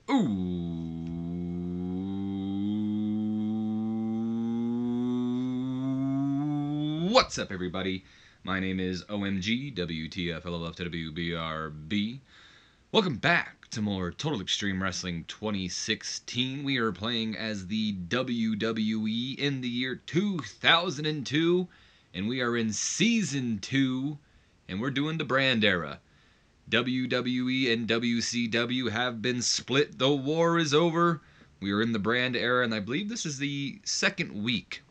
Ooh. What's up, everybody? My name is OMG, WTF, LLF, WBRB. Welcome back to more Total Extreme Wrestling 2016. We are playing as the WWE in the year 2002, and we are in Season 2, and we're doing the brand era. WWE and WCW have been split. The war is over. We are in the brand era, and I believe this is the second week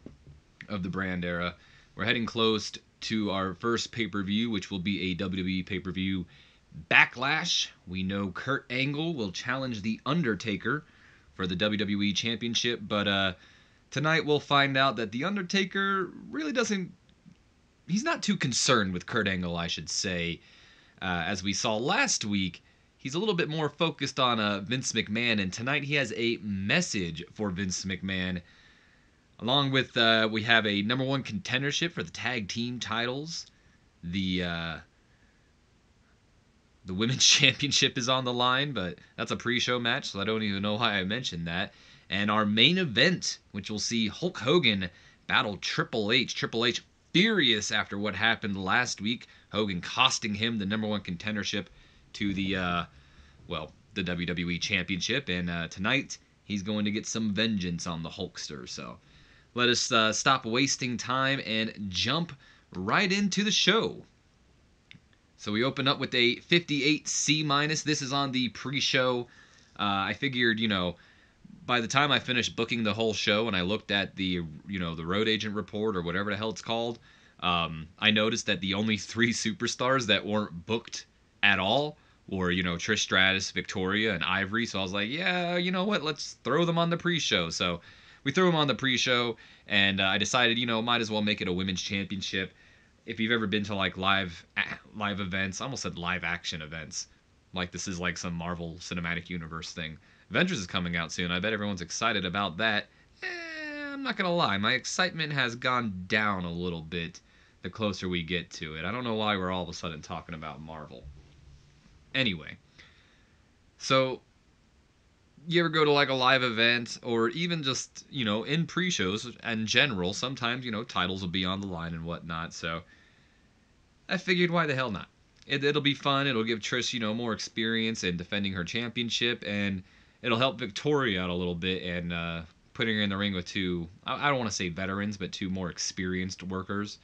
of the brand era. We're heading close to our first pay-per-view, which will be a WWE pay-per-view Backlash. We know Kurt Angle will challenge The Undertaker for the WWE Championship, but tonight we'll find out that The Undertaker really doesn't... He's not too concerned with Kurt Angle, I should say. As we saw last week, he's a little bit more focused on Vince McMahon, and tonight he has a message for Vince McMahon. Along with, we have a number one contendership for the tag team titles. The women's championship is on the line, but that's a pre-show match, so I don't even know why I mentioned that. And our main event, which will see Hulk Hogan battle Triple H. Triple H furious after what happened last week. Hogan costing him the number one contendership to the WWE Championship. And tonight, he's going to get some vengeance on the Hulkster. So let us stop wasting time and jump right into the show. So we open up with a 58 C-. This is on the pre-show. I figured, by the time I finished booking the whole show and I looked at the road agent report or whatever the hell it's called, I noticed that the only three superstars that weren't booked at all were, Trish Stratus, Victoria, and Ivory. So I was like, yeah, you know what? Let's throw them on the pre-show. So we threw them on the pre-show, and I decided, might as well make it a women's championship. If you've ever been to like live events, I almost said live action events, like this is like some Marvel Cinematic Universe thing. Avengers is coming out soon. I bet everyone's excited about that. I'm not gonna lie, my excitement has gone down a little bit the closer we get to it. I don't know why we're all of a sudden talking about Marvel. Anyway, so you ever go to like a live event, or even just, in pre-shows in general, sometimes, titles will be on the line and whatnot, so I figured why the hell not? It'll be fun, it'll give Trish, more experience in defending her championship, and it'll help Victoria out a little bit, and putting her in the ring with two, I don't want to say veterans, but two more experienced workers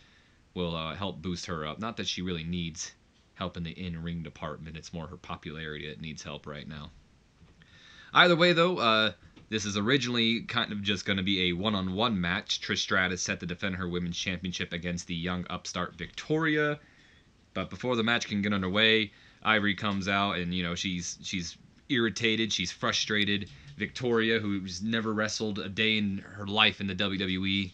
will help boost her up. Not that she really needs help in the in-ring department, it's more her popularity that needs help right now. Either way, though, this is originally kind of just going to be a one-on-one match. Trish Stratus set to defend her women's championship against the young upstart Victoria. But before the match can get underway, Ivory comes out, and, she's irritated, she's frustrated. Victoria, who's never wrestled a day in her life in the WWE,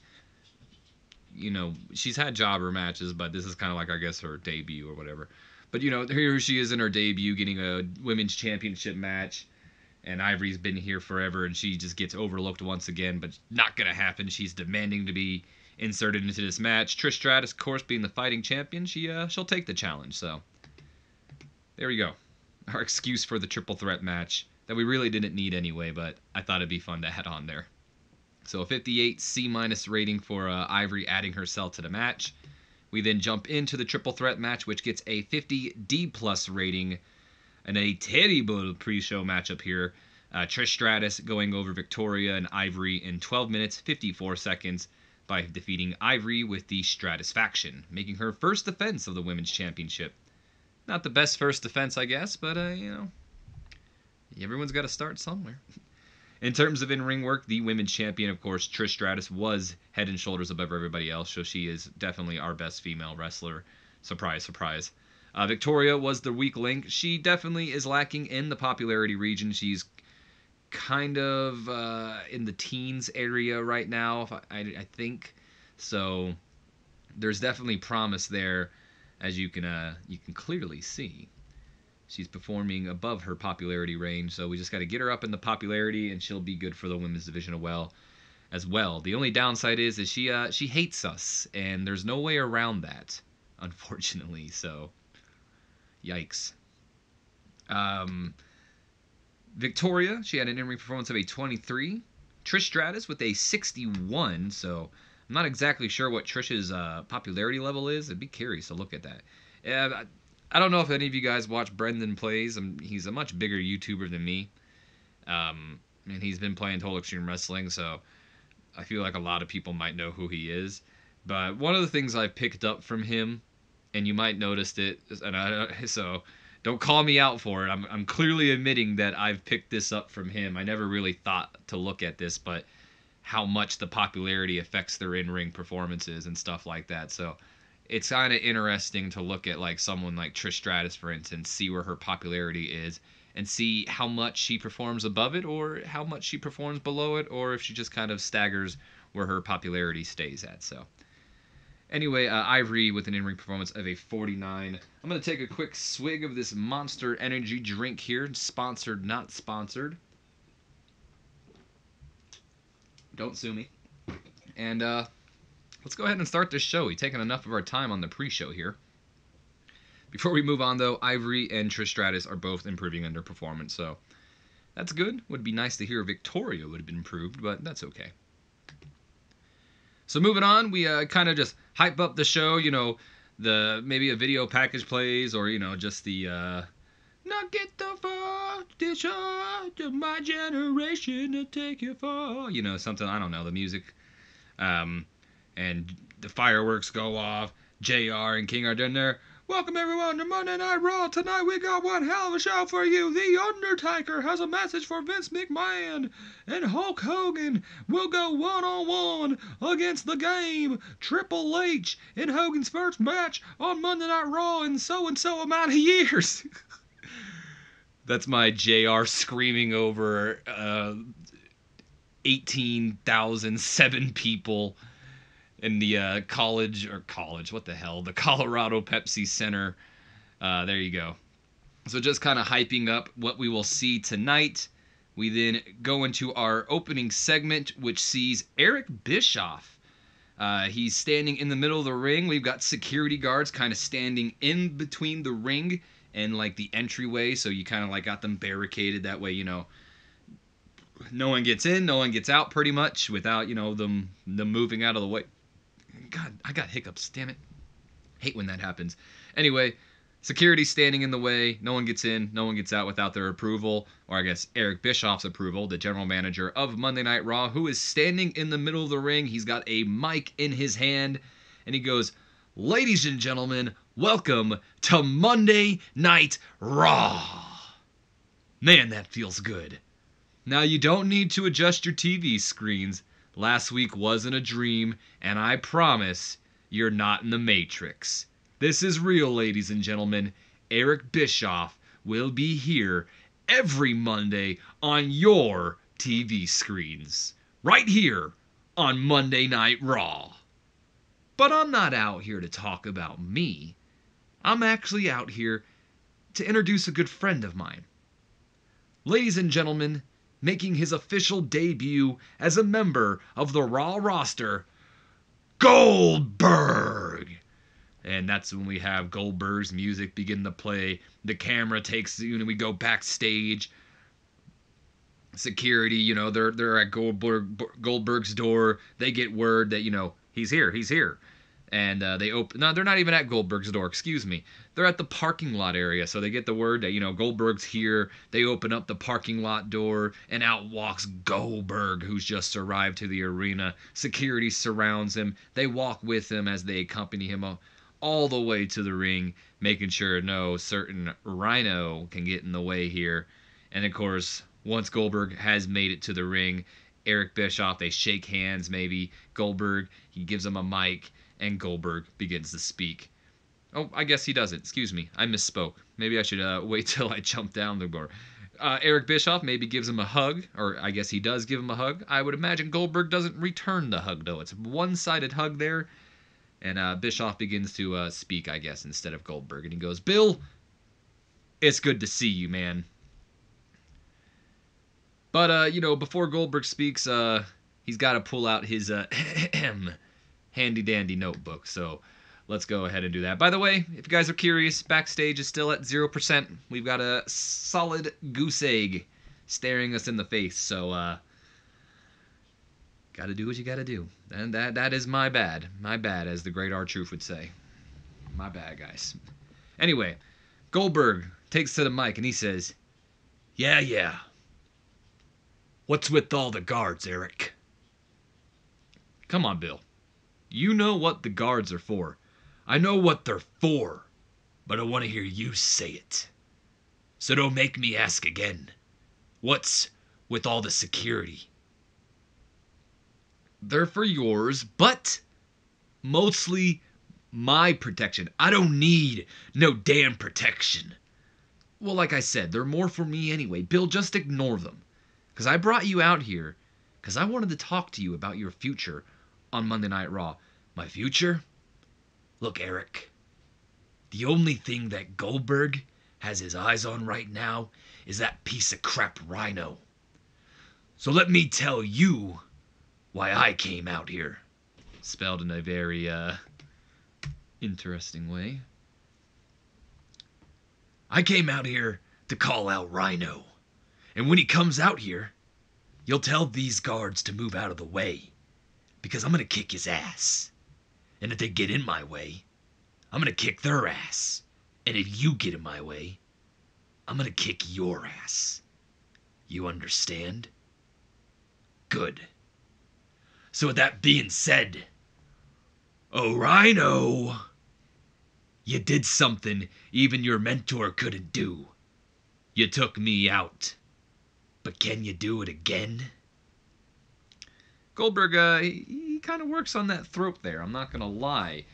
she's had jobber matches, but this is kind of like, I guess, her debut or whatever. But, here she is in her debut getting a women's championship match. And Ivory's been here forever, and she just gets overlooked once again, but not going to happen. She's demanding to be inserted into this match. Trish Stratus, of course, being the fighting champion, she'll take the challenge. So there we go. Our excuse for the triple threat match that we really didn't need anyway, but I thought it'd be fun to add on there. So a 58 C- rating for Ivory adding herself to the match. We then jump into the triple threat match, which gets a 50 D+ rating. And a terrible pre-show matchup here. Trish Stratus going over Victoria and Ivory in 12 minutes, 54 seconds by defeating Ivory with the Stratus faction, making her first defense of the Women's Championship. Not the best first defense, I guess, but, everyone's got to start somewhere. In terms of in-ring work, the Women's Champion, of course, Trish Stratus, was head and shoulders above everybody else, so she is definitely our best female wrestler. Surprise, surprise. Victoria was the weak link. She definitely is lacking in the popularity region. She's kind of in the teens area right now, I think. So there's definitely promise there, as you can clearly see. She's performing above her popularity range, so we just got to get her up in the popularity, and she'll be good for the women's division as well. The only downside is she hates us, and there's no way around that, unfortunately. So. Yikes. Victoria, she had an in-ring performance of a 23. Trish Stratus with a 61. So I'm not exactly sure what Trish's popularity level is. I'd be curious to look at that. I don't know if any of you guys watch Brendan Plays. He's a much bigger YouTuber than me. And he's been playing Total Extreme Wrestling, so I feel like a lot of people might know who he is. But one of the things I picked up from him, and you might noticed it, so don't call me out for it. I'm clearly admitting that I've picked this up from him. I never really thought to look at this, but how much the popularity affects their in-ring performances and stuff like that. So it's kind of interesting to look at like someone like Trish Stratus, for instance, see where her popularity is, and see how much she performs above it or how much she performs below it, or if she just kind of staggers where her popularity stays at. So anyway, Ivory with an in-ring performance of a 49. I'm going to take a quick swig of this Monster Energy drink here. Sponsored, not sponsored. Don't sue me. And let's go ahead and start this show. We've taken enough of our time on the pre-show here. Before we move on, though, Ivory and Trish Stratus are both improving on their performance, so that's good. Would be nice to hear Victoria would have been improved, but that's okay. So moving on, we kind of just hype up the show, you know, maybe a video package plays, or, you know, just the not get the far, dish to my generation to take you far, you know, something, I don't know, the music, and the fireworks go off, JR and King are doing there. Welcome everyone to Monday Night Raw. Tonight we got one hell of a show for you. The Undertaker has a message for Vince McMahon. And Hulk Hogan will go one-on-one against the Game, Triple H, in Hogan's first match on Monday Night Raw in so-and-so amount of years. That's my JR screaming over 18,007 people in the the Colorado Pepsi Center. There you go. So just kind of hyping up what we will see tonight. We then go into our opening segment, which sees Eric Bischoff. He's standing in the middle of the ring. We've got security guards kind of standing in between the ring and like the entryway, so you kind of like got them barricaded. That way, you know, no one gets in, no one gets out, pretty much, without, you know, them moving out of the way. God, I got hiccups, damn it. Hate when that happens. Anyway, security standing in the way. No one gets in, no one gets out without their approval, or I guess Eric Bischoff's approval, the general manager of Monday Night Raw, who is standing in the middle of the ring. He's got a mic in his hand, and he goes, "Ladies and gentlemen, welcome to Monday Night Raw." Man, that feels good. Now, you don't need to adjust your TV screens. Last week wasn't a dream, and I promise you're not in the Matrix. This is real, ladies and gentlemen. Eric Bischoff will be here every Monday on your TV screens. Right here on Monday Night Raw. But I'm not out here to talk about me. I'm actually out here to introduce a good friend of mine. Ladies and gentlemen, making his official debut as a member of the Raw roster, Goldberg. And that's when we have Goldberg's music begin to play. The camera takes, you know, we go backstage. Security, you know, they're at Goldberg's door. They get word that, you know, he's here. And they open. No, they're not even at Goldberg's door. Excuse me. They're at the parking lot area. So they get the word that, you know, Goldberg's here. They open up the parking lot door, and out walks Goldberg, who's just arrived to the arena. Security surrounds him. They walk with him as they accompany him all the way to the ring, making sure no certain rhino can get in the way here. And of course, once Goldberg has made it to the ring, Eric Bischoff, they shake hands. Maybe Goldberg, he gives him a mic. And Goldberg begins to speak. Oh, I guess he doesn't. Excuse me. I misspoke. Maybe I should wait till I jump down the door. Eric Bischoff maybe gives him a hug, or I guess he does give him a hug. I would imagine Goldberg doesn't return the hug, though. It's a one-sided hug there. And Bischoff begins to speak, I guess, instead of Goldberg. And he goes, "Bill, it's good to see you, man." But, you know, before Goldberg speaks, he's got to pull out his handy-dandy notebook, so let's go ahead and do that. By the way, if you guys are curious, backstage is still at 0%. We've got a solid goose egg staring us in the face. So, gotta do what you gotta do. And that is my bad. My bad, as the great R-Truth would say. My bad, guys. Anyway, Goldberg takes to the mic and he says, Yeah. What's with all the guards, Eric? Come on, Bill. You know what the guards are for. I know what they're for, but I want to hear you say it. So don't make me ask again. What's with all the security? They're for yours, but mostly my protection. I don't need no damn protection. Well, like I said, they're more for me anyway. Bill, just ignore them. Because I brought you out here because I wanted to talk to you about your future on Monday Night Raw. My future? Look, Eric, the only thing that Goldberg has his eyes on right now is that piece of crap Rhino. So let me tell you why I came out here. Spelled in a very, interesting way. I came out here to call out Rhino. And when he comes out here, you'll tell these guards to move out of the way. Because I'm going to kick his ass. And if they get in my way, I'm going to kick their ass. And if you get in my way, I'm going to kick your ass. You understand? Good. So with that being said, oh Rhino, you did something even your mentor couldn't do. You took me out. But can you do it again? Goldberg, he kind of works on that throat there, I'm not going to lie.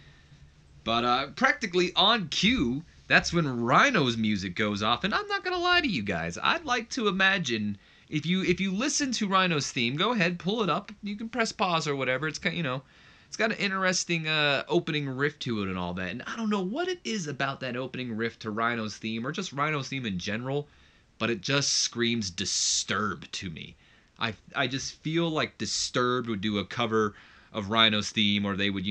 But practically on cue, that's when Rhino's music goes off. And I'm not going to lie to you guys. I'd like to imagine, if you listen to Rhino's theme, go ahead, pull it up. You can press pause or whatever. It's kind of, it's got an interesting opening riff to it and all that. And I don't know what it is about that opening riff to Rhino's theme, or just Rhino's theme in general, but it just screams Disturbed to me. I just feel like Disturbed would do a cover of Rhino's theme, or they would,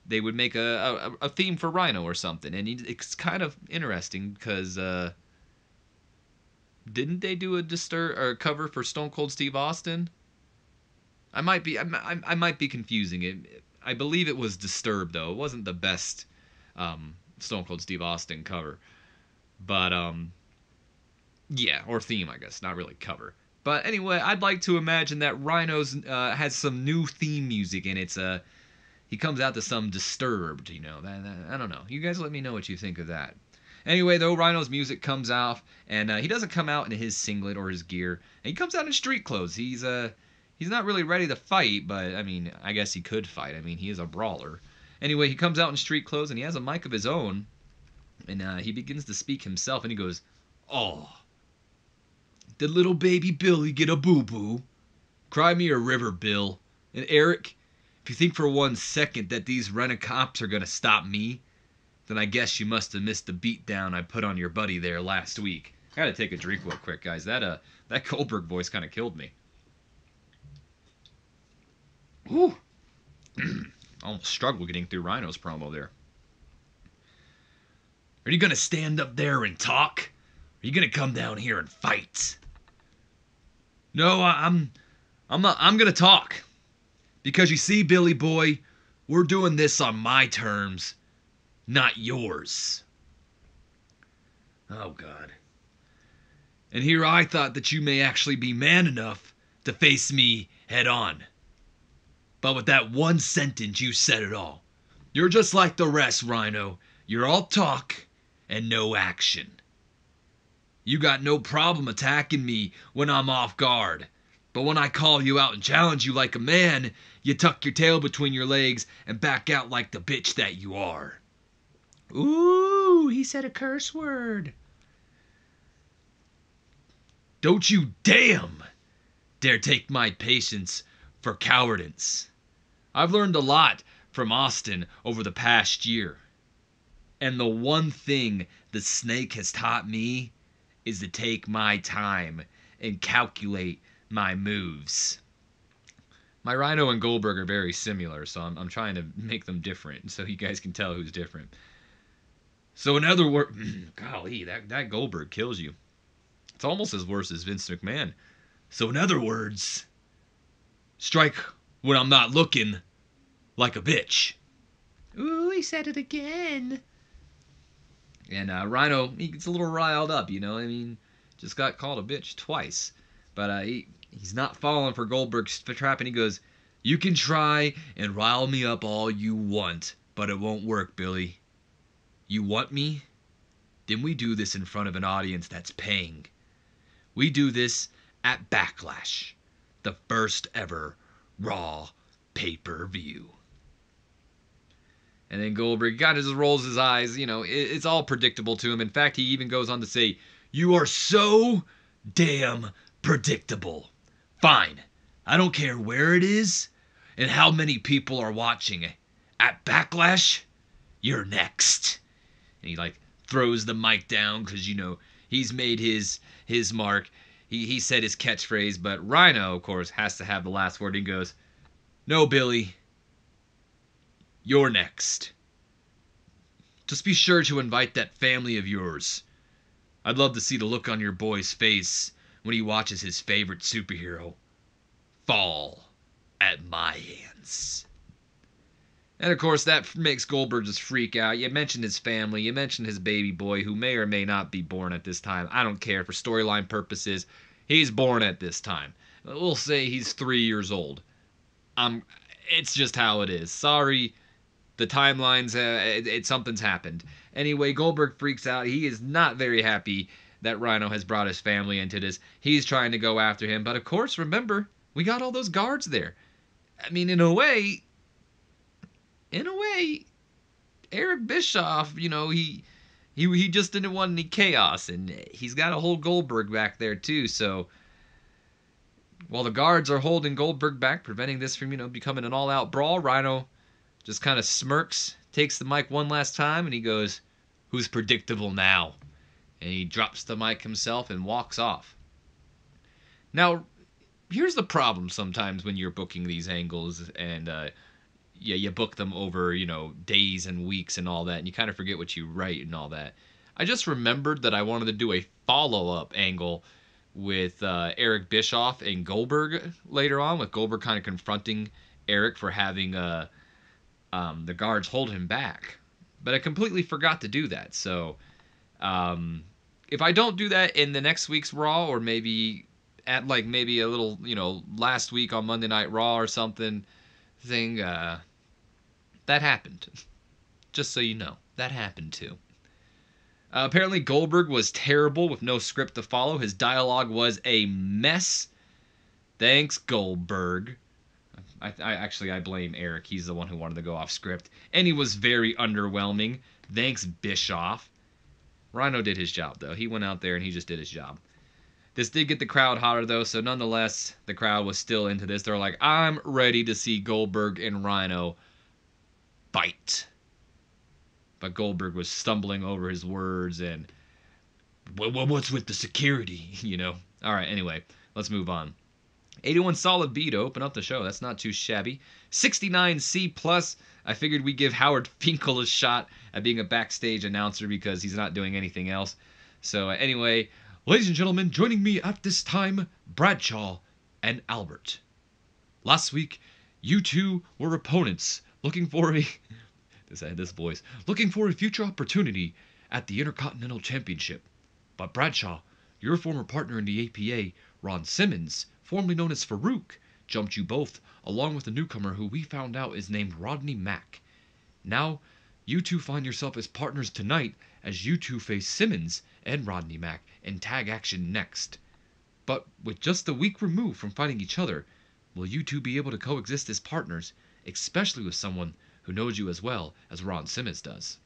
they would make a theme for Rhino or something. And it's kind of interesting because didn't they do a cover for Stone Cold Steve Austin? I might be confusing it. I believe it was Disturbed though. It wasn't the best Stone Cold Steve Austin cover, but yeah, or theme I guess, not really cover. But anyway, I'd like to imagine that Rhino's has some new theme music, and it's he comes out to some Disturbed, I don't know. You guys let me know what you think of that. Anyway, though, Rhino's music comes out, and he doesn't come out in his singlet or his gear. And he comes out in street clothes. He's not really ready to fight, but I mean, I guess he could fight. I mean, he is a brawler. Anyway, he comes out in street clothes, and he has a mic of his own, and he begins to speak himself, and he goes, "Oh, did little baby Billy get a boo-boo? Cry me a river, Bill. And Eric, if you think for 1 second that these rent-a-cops are gonna stop me, then I guess you must have missed the beatdown I put on your buddy there last week." I gotta take a drink real quick, guys. That Goldberg voice kind of killed me. Whew. Almost struggled getting through Rhino's promo there. Are you gonna stand up there and talk? Are you gonna come down here and fight? No, I'm gonna talk. Because you see, Billy boy, we're doing this on my terms, not yours. Oh, God. And here I thought that you may actually be man enough to face me head on. But with that one sentence, you said it all. You're just like the rest, Rhino. You're all talk and no action. You got no problem attacking me when I'm off guard. But when I call you out and challenge you like a man, you tuck your tail between your legs and back out like the bitch that you are. Ooh, he said a curse word. Don't you dare take my patience for cowardice. I've learned a lot from Austin over the past year. And the one thing the snake has taught me is to take my time and calculate my moves. My Rhino and Goldberg are very similar, so I'm trying to make them different so you guys can tell who's different. So in other words, golly, that Goldberg kills you. It's almost as worse as Vince McMahon. So in other words, strike when I'm not looking like a bitch. Ooh, he said it again. And Rhino, he gets a little riled up, you know. I mean, just got called a bitch twice. But he's not falling for Goldberg's trap, and he goes, "You can try and rile me up all you want, but it won't work, Billy. You want me? Then we do this in front of an audience that's paying. We do this at Backlash, the first ever Raw pay-per-view." And then Goldberg kind of just rolls his eyes. You know, it's all predictable to him. In fact, he even goes on to say, "You are so damn predictable. Fine. I don't care where it is and how many people are watching. At Backlash, you're next." And he like throws the mic down because, you know, he's made his mark. He said his catchphrase, but Rhino, of course, has to have the last word. He goes, "No, Billy. You're next. Just be sure to invite that family of yours. I'd love to see the look on your boy's face when he watches his favorite superhero fall at my hands." And of course, that makes Goldberg just freak out. You mentioned his family, you mentioned his baby boy, who may or may not be born at this time. I don't care. For storyline purposes, he's born at this time. We'll say he's 3 years old. It's just how it is. Sorry. The timelines, something's happened. Anyway, Goldberg freaks out. He is not very happy that Rhino has brought his family into this. He's trying to go after him. But of course, remember, we got all those guards there. I mean, in a way, Eric Bischoff, you know, he just didn't want any chaos. And he's got a whole Goldberg back there, too. So while the guards are holding Goldberg back, preventing this from, you know, becoming an all-out brawl, Rhino just kind of smirks, takes the mic one last time, and he goes, "Who's predictable now?" And he drops the mic himself and walks off. Now, here's the problem sometimes when you're booking these angles, and you book them over, you know, days and weeks and all that, and you kind of forget what you write and all that. I just remembered that I wanted to do a follow-up angle with Eric Bischoff and Goldberg later on, with Goldberg kind of confronting Eric for having the guards hold him back. But I completely forgot to do that. So if I don't do that in the next week's Raw, or maybe at like maybe a little, you know, last week on Monday Night Raw or something thing, that happened. Just so you know, that happened too. Apparently Goldberg was terrible with no script to follow. His dialogue was a mess. Thanks, Goldberg. I blame Eric. He's the one who wanted to go off script. And he was very underwhelming. Thanks, Bischoff. Rhino did his job, though. He went out there and he just did his job. This did get the crowd hotter, though, so nonetheless, the crowd was still into this. They're like, "I'm ready to see Goldberg and Rhino fight." But Goldberg was stumbling over his words and, what's with the security, you know? All right, anyway, let's move on. 81 solid B to open up the show. That's not too shabby. 69 C+. I figured we'd give Howard Finkel a shot at being a backstage announcer because he's not doing anything else. So anyway, ladies and gentlemen, joining me at this time, Bradshaw and Albert. Last week, you two were opponents looking for a... this voice. Looking for a future opportunity at the Intercontinental Championship. But Bradshaw, your former partner in the APA, Ron Simmons, formerly known as Farouk, jumped you both, along with a newcomer who we found out is named Rodney Mack. Now, you two find yourself as partners tonight as you two face Simmons and Rodney Mack in tag action next. But with just a week removed from fighting each other, will you two be able to coexist as partners, especially with someone who knows you as well as Ron Simmons does?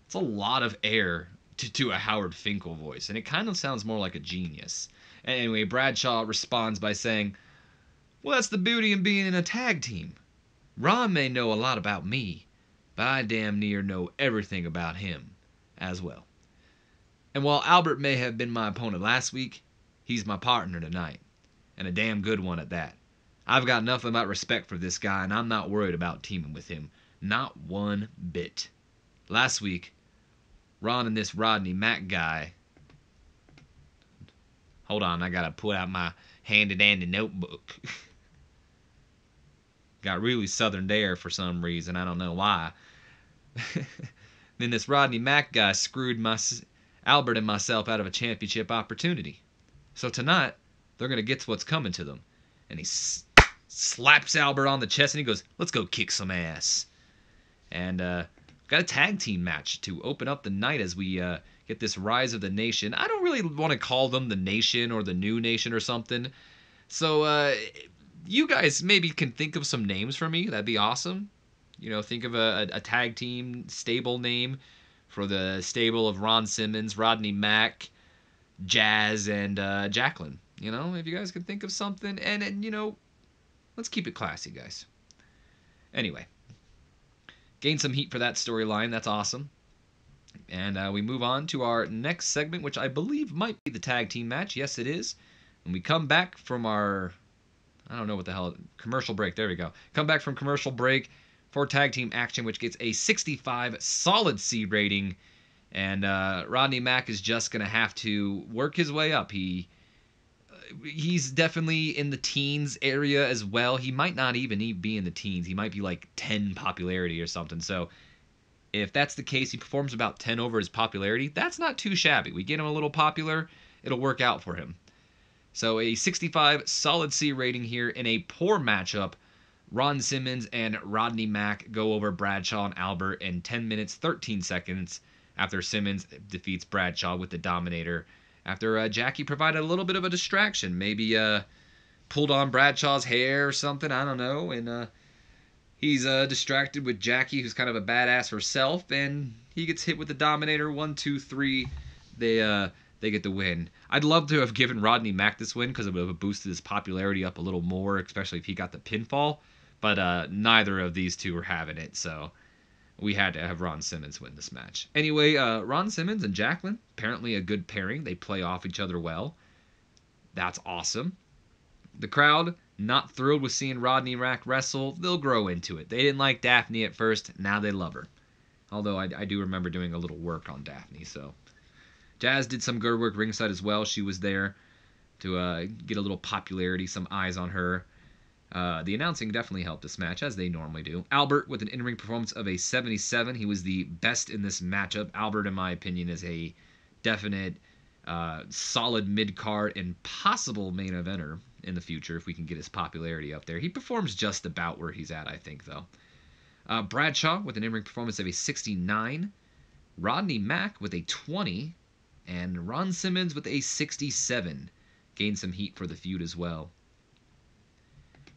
It's a lot of air to a Howard Finkel voice, and it kind of sounds more like a genius. Anyway, Bradshaw responds by saying, "Well, that's the beauty in being in a tag team. Ron may know a lot about me, but I damn near know everything about him as well. And while Albert may have been my opponent last week, he's my partner tonight, and a damn good one at that. I've got nothing but respect for this guy, and I'm not worried about teaming with him. Not one bit. Last week, Ron and this Rodney Mack guy, Hold on, I gotta pull out my handy-dandy notebook. Got really southern there for some reason. I don't know why. Then this Rodney Mack guy screwed Albert and myself out of a championship opportunity. So tonight, they're going to get to what's coming to them. And he slaps Albert on the chest and he goes, let's go kick some ass. And got a tag team match to open up the night as we get this Rise of the Nation. I don't really want to call them the Nation or the New Nation or something. So you guys maybe can think of some names for me. That'd be awesome. You know, think of a tag team stable name for the stable of Ron Simmons, Rodney Mack, Jazz, and Jacqueline. You know, if you guys can think of something. And you know, let's keep it classy, guys. Anyway, gain some heat for that storyline. That's awesome. And we move on to our next segment, which I believe might be the tag team match. Yes, it is. When we come back from our, I don't know what the hell, commercial break. There we go. Come back from commercial break for tag team action, which gets a 65 solid C rating. And Rodney Mack is just going to have to work his way up. He's definitely in the teens area as well. He might not even be in the teens. He might be like 10 popularity or something. So if that's the case, he performs about 10 over his popularity. That's not too shabby. We get him a little popular, it'll work out for him. So a 65 solid C rating here in a poor matchup. Ron Simmons and Rodney Mack go over Bradshaw and Albert in 10 minutes, 13 seconds after Simmons defeats Bradshaw with the Dominator. After Jackie provided a little bit of a distraction. Maybe pulled on Bradshaw's hair or something. I don't know. And he's distracted with Jackie, who's kind of a badass herself. And he gets hit with the Dominator. 1, 2, 3. They get the win. I'd love to have given Rodney Mack this win because it would have boosted his popularity up a little more, especially if he got the pinfall. But neither of these two were having it, so we had to have Ron Simmons win this match. Anyway, Ron Simmons and Jacqueline, apparently a good pairing. They play off each other well. That's awesome. The crowd, not thrilled with seeing Rodney Mack wrestle. They'll grow into it. They didn't like Daphne at first. Now they love her. Although I do remember doing a little work on Daphne, so. Jazz did some good work ringside as well. She was there to get a little popularity, some eyes on her. The announcing definitely helped this match, as they normally do. Albert with an in-ring performance of a 77. He was the best in this matchup. Albert, in my opinion, is a definite solid mid-card and possible main eventer in the future if we can get his popularity up there. He performs just about where he's at, I think, though. Bradshaw with an in-ring performance of a 69. Rodney Mack with a 20. And Ron Simmons with a 67. Gained some heat for the feud as well.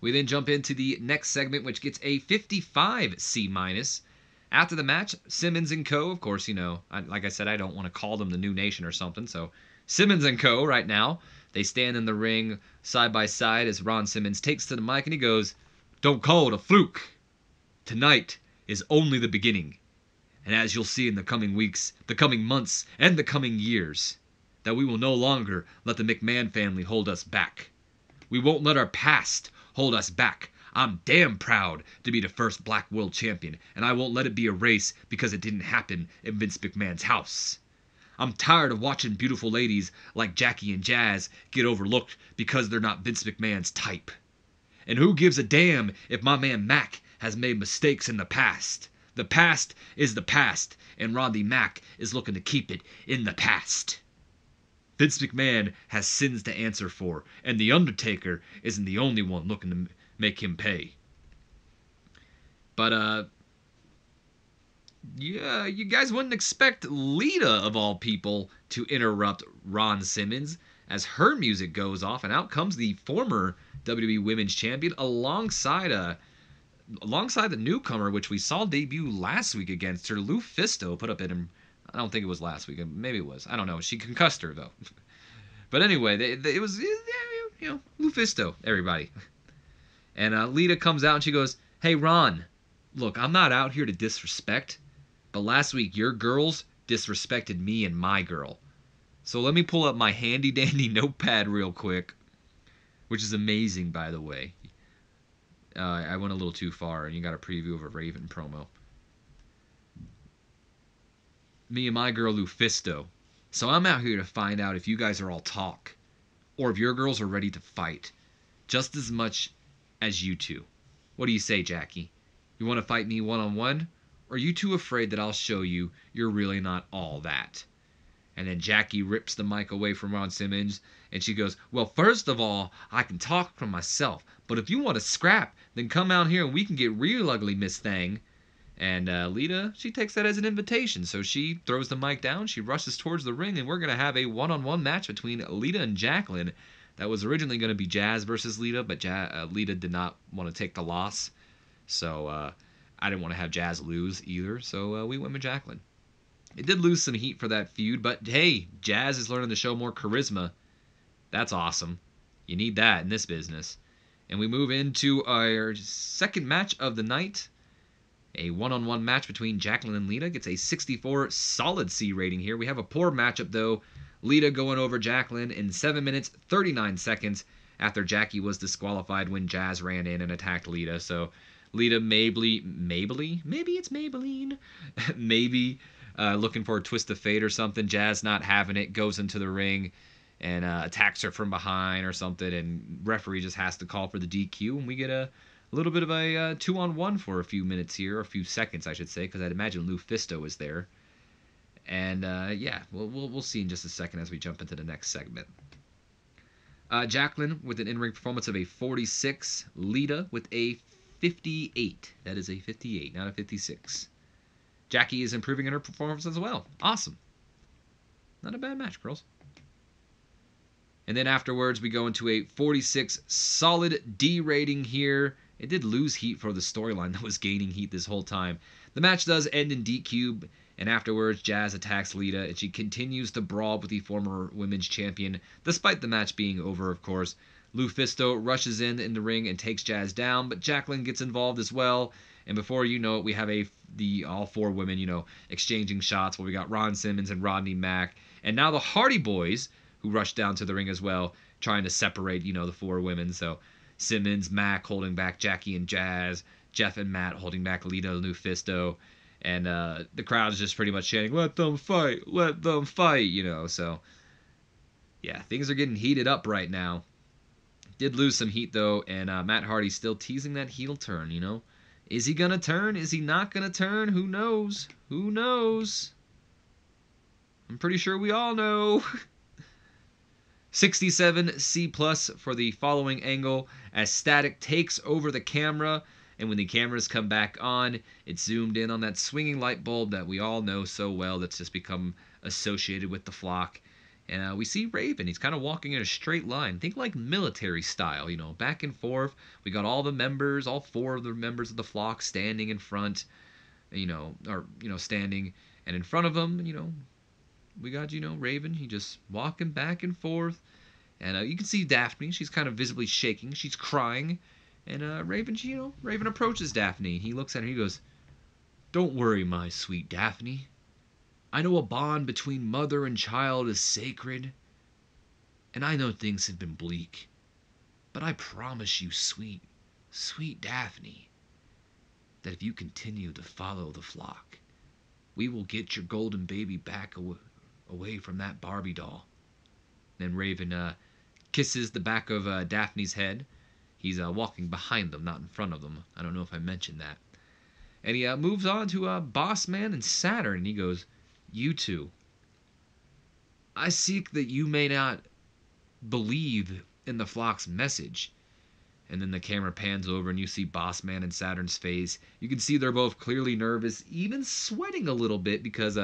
We then jump into the next segment, which gets a 55 C-. After the match, Simmons and Co., of course, you know, like I said, I don't want to call them the New Nation or something, so Simmons and Co. right now, they stand in the ring side by side as Ron Simmons takes to the mic and he goes, "Don't call it a fluke. Tonight is only the beginning. And as you'll see in the coming weeks, the coming months, and the coming years, that we will no longer let the McMahon family hold us back. We won't let our past hold us back. I'm damn proud to be the first black world champion, and I won't let it be a race because it didn't happen in Vince McMahon's house. I'm tired of watching beautiful ladies like Jackie and Jazz get overlooked because they're not Vince McMahon's type. And who gives a damn if my man Mac has made mistakes in the past? The past is the past, and Rodney Mack is looking to keep it in the past. Vince McMahon has sins to answer for, and The Undertaker isn't the only one looking to make him pay." But, yeah, you guys wouldn't expect Lita, of all people, to interrupt Ron Simmons as her music goes off, and out comes the former WWE Women's Champion alongside the newcomer, which we saw debut last week against her. Lou Fisto put up in, I don't think it was last week. Maybe it was. I don't know. She concussed her, though. But anyway, it was, you know, Lou Fisto, everybody. And Lita comes out and she goes, "Hey, Ron, look, I'm not out here to disrespect, but last week your girls disrespected me and my girl. So let me pull up my handy-dandy notepad real quick," which is amazing, by the way. I went a little too far, and you got a preview of a Raven promo. "Me and my girl Lufisto. So I'm out here to find out if you guys are all talk, or if your girls are ready to fight just as much as you two. What do you say, Jackie? You want to fight me one-on-one? Or are you too afraid that I'll show you you're really not all that? And then Jackie rips the mic away from Ron Simmons, and she goes, well, first of all, I can talk for myself, but if you want to scrap, then come out here and we can get real ugly, Miss Thang. And Lita, she takes that as an invitation, so she throws the mic down, she rushes towards the ring, and we're going to have a one-on-one match between Lita and Jacqueline. That was originally going to be Jazz versus Lita, but Lita did not want to take the loss, so I didn't want to have Jazz lose either, so we went with Jacqueline. It did lose some heat for that feud, but hey, Jazz is learning to show more charisma. That's awesome. You need that in this business. And we move into our second match of the night. A one-on-one match between Jacqueline and Lita. Gets a 64 solid C rating here. We have a poor matchup, though. Lita going over Jacqueline in 7 minutes, 39 seconds after Jackie was disqualified when Jazz ran in and attacked Lita. So Lita maybe it's Maybelline. Maybe looking for a twist of fate or something. Jazz not having it, goes into the ring and attacks her from behind or something, and referee just has to call for the DQ, and we get a little bit of a 2-on-1 for a few minutes here, or a few seconds, I should say, because I'd imagine Lufisto is there. And yeah, we'll see in just a second as we jump into the next segment. Jacqueline with an in-ring performance of a 46. Lita with a 58. That is a 58, not a 56. Jackie is improving in her performance as well. Awesome. Not a bad match, girls. And then afterwards, we go into a 46 solid D rating here. It did lose heat for the storyline that was gaining heat this whole time. The match does end in DQ, and afterwards, Jazz attacks Lita, and she continues to brawl with the former women's champion, despite the match being over, of course. Lufisto rushes in the ring and takes Jazz down, but Jacqueline gets involved as well. And before you know it, we have all four women, exchanging shots. Where we got Ron Simmons and Rodney Mack, and now the Hardy Boys, who rush down to the ring as well, trying to separate, the four women. So Simmons, Mack holding back Jackie and Jazz, Jeff and Matt holding back Lita and Lufisto, and the crowd is just pretty much chanting, "Let them fight, let them fight," So yeah, things are getting heated up right now. Did lose some heat though, and Matt Hardy's still teasing that heel turn. Is he gonna turn? Is he not gonna turn? Who knows? Who knows? I'm pretty sure we all know. 67 C+ for the following angle as Static takes over the camera, and when the cameras come back on, it's zoomed in on that swinging light bulb that we all know so well that's just become associated with the flock. And we see Raven. He's kind of walking in a straight line. Think like military style, back and forth. We got all four of the members of the flock standing in front, standing. And in front of them, we got, Raven. He just walking back and forth. And you can see Daphne. She's kind of visibly shaking. She's crying. And Raven, Raven approaches Daphne. He looks at her. He goes, "Don't worry, my sweet Daphne. I know a bond between mother and child is sacred, and I know things have been bleak, but I promise you, sweet, sweet Daphne, that if you continue to follow the flock, we will get your golden baby back away from that Barbie doll." Then Raven kisses the back of Daphne's head. He's walking behind them, not in front of them. I don't know if I mentioned that. And he moves on to Boss Man and Saturn, and he goes, "You two, I seek that you may not believe in the flock's message." And then the camera pans over and you see Boss Man and Saturn's face. You can see they're both clearly nervous, even sweating a little bit, because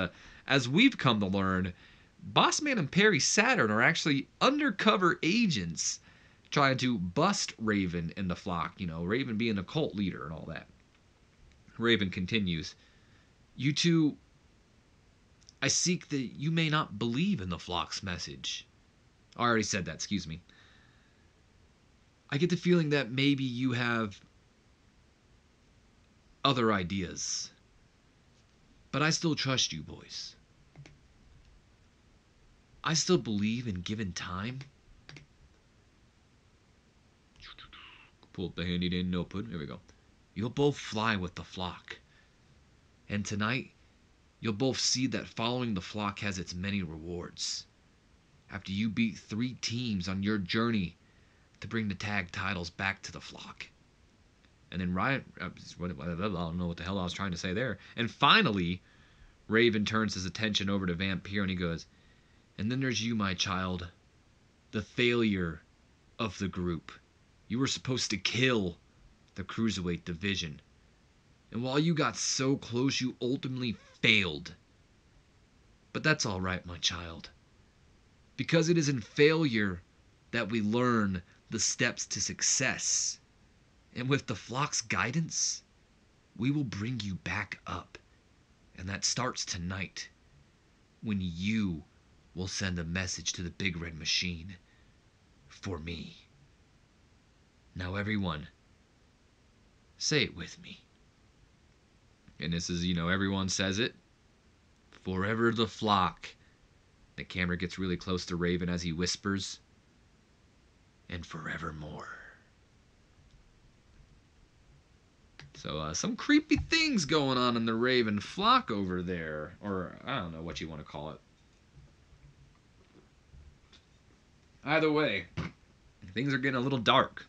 as we've come to learn, Boss Man and Perry Saturn are actually undercover agents trying to bust Raven and the flock, Raven being a cult leader and all that. Raven continues, "You two, I seek that you may not believe in the flock's message." I already said that, excuse me. "I get the feeling that maybe you have other ideas. But I still trust you, boys. I still believe in given time." Pull up the handy dandy notebook. Here we go. "You'll both fly with the flock. And tonight, you'll both see that following the flock has its many rewards. after you beat 3 teams on your journey to bring the tag titles back to the flock. And then Ryan, I don't know what the hell I was trying to say there. And finally, Raven turns his attention over to Vampire and he goes, and then there's you, my child, the failure of the group. You were supposed to kill the Cruiserweight division. And while you got so close, you ultimately failed. But that's all right, my child. Because it is in failure that we learn the steps to success. And with the flock's guidance, we will bring you back up. And that starts tonight, when you will send a message to the Big Red Machine for me. Now everyone, say it with me. And this is, everyone says it. Forever the flock. The camera gets really close to Raven as he whispers, and forevermore. So some creepy things going on in the Raven flock over there. Or I don't know what you want to call it. Either way, things are getting a little dark.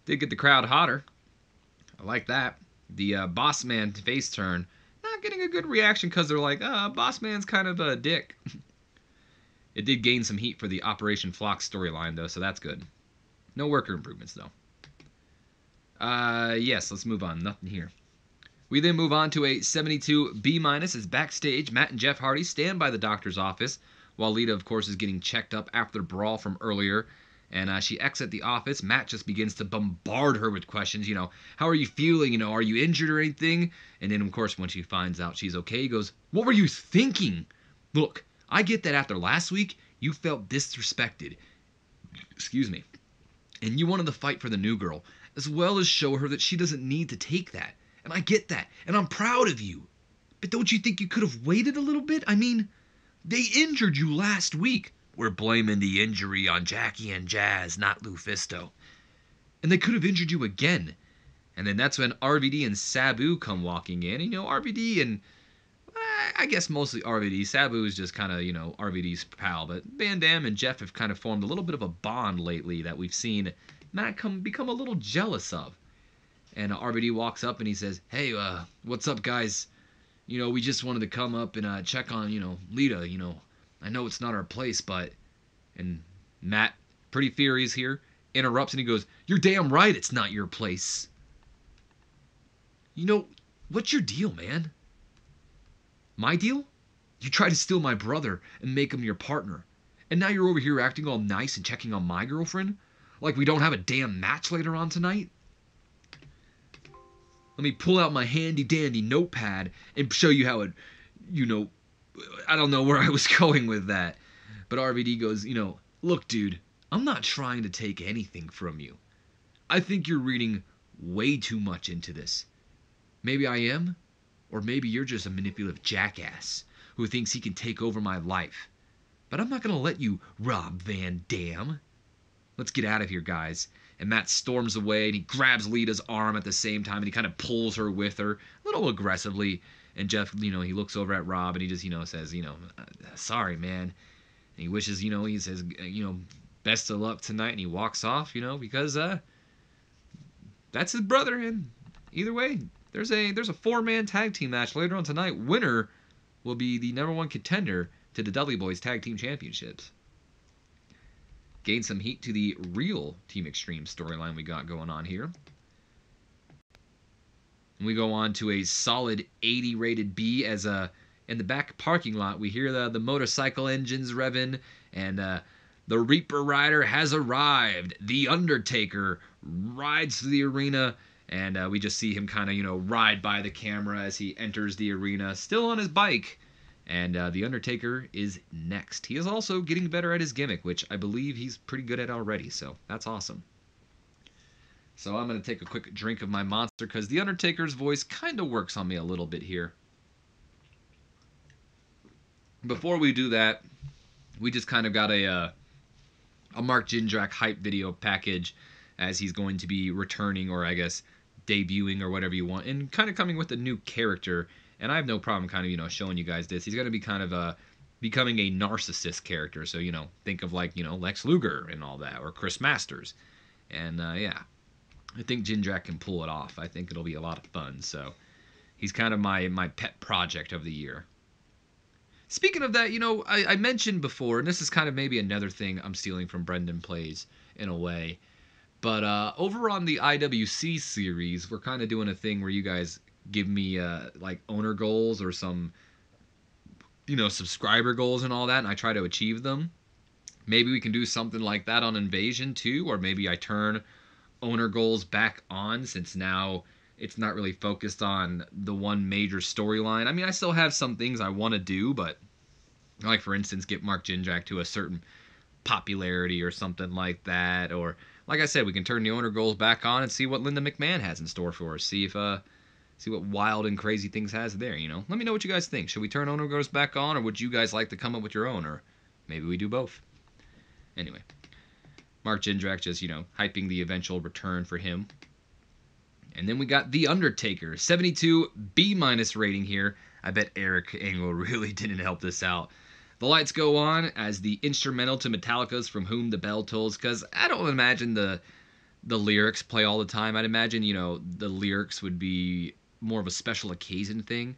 Did get the crowd hotter. I like that. The Boss Man face turn, not getting a good reaction because they're like, Boss Man's kind of a dick. It did gain some heat for the Operation Flock storyline, though, so that's good. No worker improvements, though. Yes, let's move on. Nothing here. We then move on to a 72 B- as backstage, Matt and Jeff Hardy stand by the doctor's office, while Lita, of course, is getting checked up after the brawl from earlier. And she exits the office. Matt just begins to bombard her with questions. How are you feeling? Are you injured or anything? And then, of course, when she finds out she's okay, he goes, what were you thinking? Look, I get that after last week, you felt disrespected. Excuse me. And you wanted to fight for the new girl, as well as show her that she doesn't need to take that. And I get that. And I'm proud of you. But don't you think you could have waited a little bit? I mean, they injured you last week. We're blaming the injury on Jackie and Jazz, not Lufisto. And they could have injured you again. And then that's when RVD and Sabu come walking in. And, RVD and, I guess mostly RVD. Sabu is just kind of, RVD's pal. But Van Dam and Jeff have kind of formed a little bit of a bond lately that we've seen Matt become a little jealous of. And RVD walks up and he says, hey, what's up, guys? We just wanted to come up and check on, Lita, I know it's not our place, but... And Matt, pretty furious here, interrupts and he goes, you're damn right it's not your place. What's your deal, man? My deal? You tried to steal my brother and make him your partner. And now you're over here acting all nice and checking on my girlfriend? Like we don't have a damn match later on tonight? Let me pull out my handy-dandy notepad and show you how it, I don't know where I was going with that. But RVD goes, look, dude, I'm not trying to take anything from you. I think you're reading way too much into this. Maybe I am, or maybe you're just a manipulative jackass who thinks he can take over my life. But I'm not going to let you, Rob Van Dam. Let's get out of here, guys. And Matt storms away, and he grabs Lita's arm at the same time, and he kind of pulls her with her, a little aggressively. And Jeff, he looks over at Rob, and he just, says, sorry, man. And he wishes, he says, best of luck tonight, and he walks off, because that's his brother. And either way, there's a 4-man tag team match later on tonight. Winner will be the #1 contender to the Dudley Boys Tag Team Championships. Gain some heat to the real Team Extreme storyline we got going on here. And we go on to a solid 80 rated B as in the back parking lot we hear the motorcycle engines revving, and the Reaper Rider has arrived. The Undertaker rides through the arena, and we just see him kind of ride by the camera as he enters the arena, still on his bike. And The Undertaker is next. He is also getting better at his gimmick, which I believe he's pretty good at already, so that's awesome. So I'm going to take a quick drink of my Monster, because The Undertaker's voice kind of works on me a little bit here. Before we do that, we just kind of got a Mark Jindrak hype video package, as he's going to be returning, or I guess debuting, or whatever you want, and kind of coming with a new character. And I have no problem kind of, showing you guys this. He's going to be kind of becoming a narcissist character. So, think of like, Lex Luger and all that, or Chris Masters. And yeah, I think Jindrak can pull it off. I think it'll be a lot of fun. So he's kind of my pet project of the year. Speaking of that, I mentioned before, and this is kind of maybe another thing I'm stealing from Brendan Plays in a way. But over on the IWC series, we're kind of doing a thing where you guys give me like owner goals or some, subscriber goals and all that, and I try to achieve them. Maybe we can do something like that on Invasion too, or maybe I turn owner goals back on, since now it's not really focused on the one major storyline. I mean, I still have some things I want to do, but like for instance, get Mark Jindrak to a certain popularity or something like that, or like I said, we can turn the owner goals back on and see what Linda McMahon has in store for us. See what wild and crazy things has there. Let me know what you guys think. Should we turn owner goals back on, or would you guys like to come up with your own, or maybe we do both? Anyway, Mark Jindrak just hyping the eventual return for him. And then we got The Undertaker, 72 B- rating here. I bet Eric Angle really didn't help this out. The lights go on as the instrumental to Metallica's From Whom the Bell Tolls, because I don't imagine the lyrics play all the time. I'd imagine, the lyrics would be more of a special occasion thing.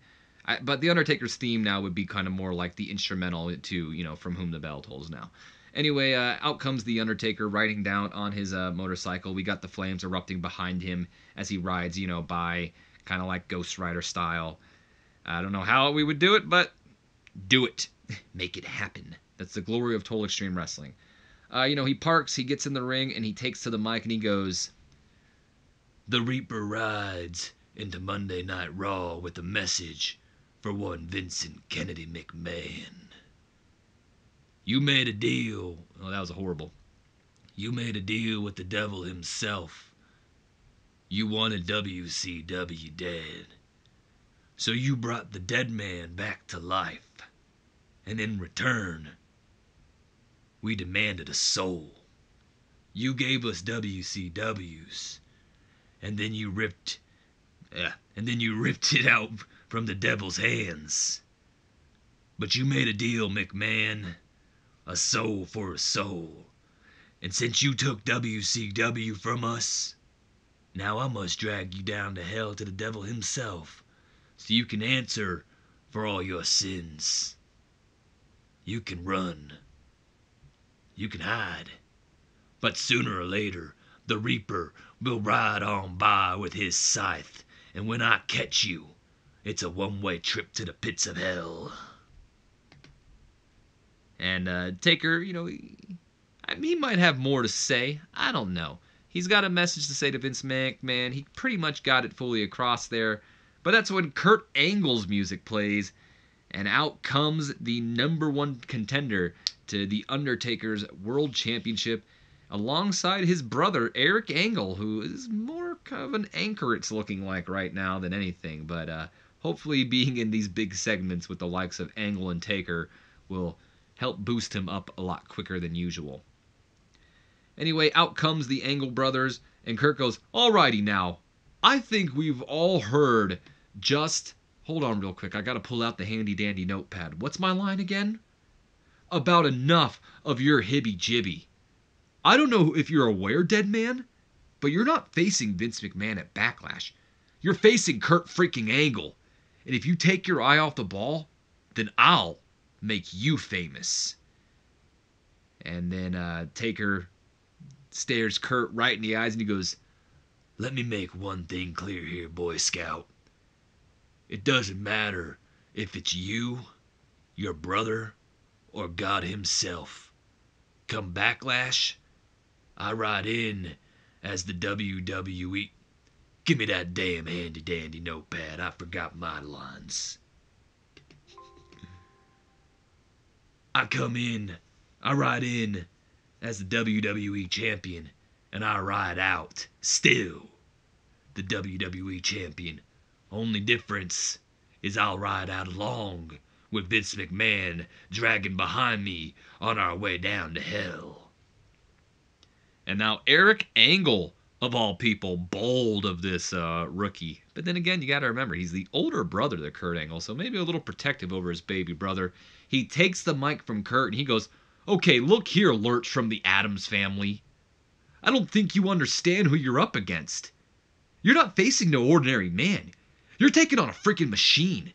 But The Undertaker's theme now would be kind of more like the instrumental to, From Whom the Bell Tolls now. Anyway, out comes The Undertaker riding down on his motorcycle. We got the flames erupting behind him as he rides, by kind of like Ghost Rider style. I don't know how we would do it, but do it. Make it happen. That's the glory of Total Extreme Wrestling. He parks, he gets in the ring, and he takes to the mic and he goes, "The Reaper rides into Monday Night Raw with a message for one Vincent Kennedy McMahon. You made a deal." Oh, that was horrible. "You made a deal with the devil himself. You wanted WCW dead. So you brought the dead man back to life. And in return, we demanded a soul. You gave us WCWs, and then you ripped it out from the devil's hands. But you made a deal, McMahon, a soul for a soul. And since you took WCW from us, now I must drag you down to hell to the devil himself, so you can answer for all your sins. You can run. You can hide. But sooner or later, the Reaper will ride on by with his scythe, and when I catch you, it's a one-way trip to the pits of hell." And Taker, he might have more to say. I don't know. He's got a message to say to Vince McMahon. He pretty much got it fully across there. But that's when Kurt Angle's music plays, and out comes the number one contender to The Undertaker's World Championship, alongside his brother, Eric Angle, who is more kind of an anchor, it's looking like right now, than anything. But hopefully being in these big segments with the likes of Angle and Taker will help boost him up a lot quicker than usual. Anyway, out comes the Angle brothers, and Kurt goes, "Alrighty now, I think we've all heard just..." Hold on real quick, I gotta pull out the handy-dandy notepad. What's my line again? "About enough of your hibby-jibby. I don't know if you're aware, dead man, but you're not facing Vince McMahon at Backlash. You're facing Kurt freaking Angle. And if you take your eye off the ball, then I'll make you famous." And then Taker stares Kurt right in the eyes and he goes, "Let me make one thing clear here, Boy Scout. It doesn't matter if it's you, your brother, or God himself. Come Backlash, I ride in as the WWE..." Give me that damn handy-dandy notepad. I forgot my lines. "I ride in as the WWE champion, and I ride out, still, the WWE champion. Only difference is I'll ride out along with Vince McMahon dragging behind me on our way down to hell." And now Eric Angle of all people, bold of this rookie. But then again, you got to remember, he's the older brother to Kurt Angle, so maybe a little protective over his baby brother. He takes the mic from Kurt and he goes, "Okay, look here, Lurch from the Addams family. I don't think you understand who you're up against. You're not facing no ordinary man. You're taking on a freaking machine.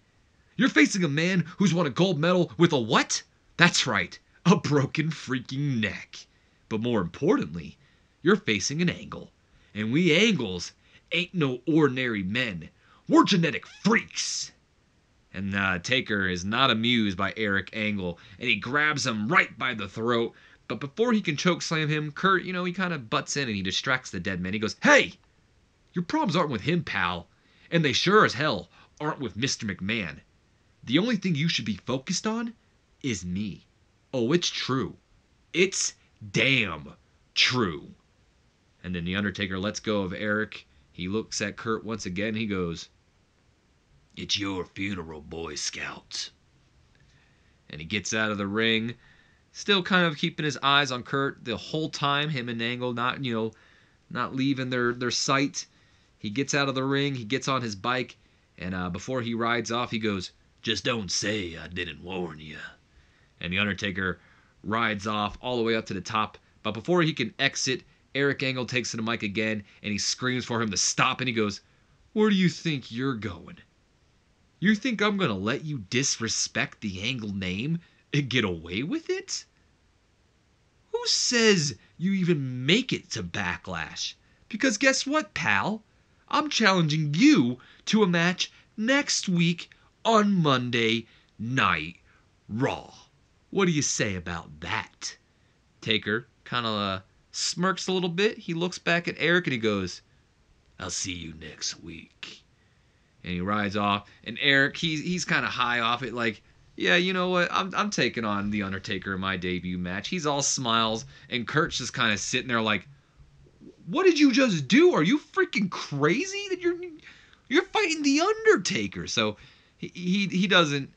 You're facing a man who's won a gold medal with a what? That's right, a broken freaking neck. But more importantly, you're facing an Angle. And we Angles ain't no ordinary men. We're genetic freaks." And Taker is not amused by Eric Angle, and he grabs him right by the throat. But before he can chokeslam him, Kurt, he kind of butts in and he distracts the dead man. He goes, "Hey, your problems aren't with him, pal. And they sure as hell aren't with Mr. McMahon. The only thing you should be focused on is me. Oh, it's true. It's damn true." And then The Undertaker lets go of Eric. He looks at Kurt once again. He goes, "It's your funeral, Boy Scout." And he gets out of the ring, still kind of keeping his eyes on Kurt the whole time. Him and Angle not leaving their sight. He gets out of the ring. He gets on his bike. And before he rides off, he goes, "Just don't say I didn't warn you." And The Undertaker rides off all the way up to the top. But before he can exit, Eric Angle takes to the mic again, and he screams for him to stop, and he goes, "Where do you think you're going? You think I'm going to let you disrespect the Angle name and get away with it? Who says you even make it to Backlash? Because guess what, pal? I'm challenging you to a match next week on Monday Night Raw. What do you say about that?" Taker kind of smirks a little bit. He looks back at Eric and he goes, "I'll see you next week." And he rides off. And Eric, he's kind of high off it, like, "Yeah, you know what? I'm taking on The Undertaker in my debut match." He's all smiles, and Kurt's just kind of sitting there like, "What did you just do? Are you freaking crazy that you're fighting The Undertaker?" So he doesn't.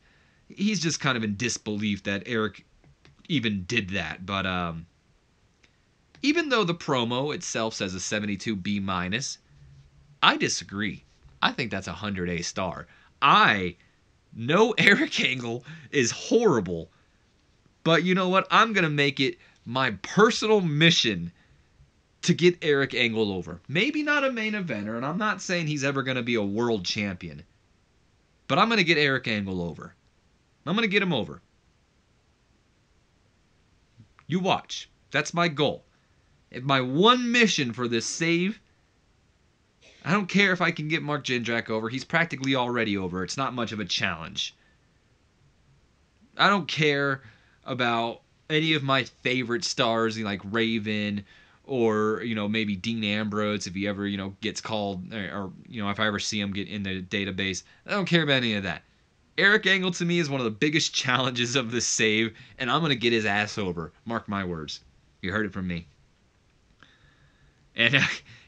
He's just kind of in disbelief that Eric even did that. But even though the promo itself says a 72 B-, I disagree. I think that's a 100 A star. I know Eric Angle is horrible, but you know what? I'm going to make it my personal mission to get Eric Angle over. Maybe not a main eventer, and I'm not saying he's ever going to be a world champion, but I'm going to get Eric Angle over. I'm going to get him over. You watch. That's my goal. My one mission for this save. I don't care if I can get Mark Jindrak over. He's practically already over. It's not much of a challenge. I don't care about any of my favorite stars, like Raven or, maybe Dean Ambrose if he ever, gets called, or if I ever see him get in the database. I don't care about any of that. Eric Angle to me is one of the biggest challenges of this save, and I'm going to get his ass over. Mark my words. You heard it from me. And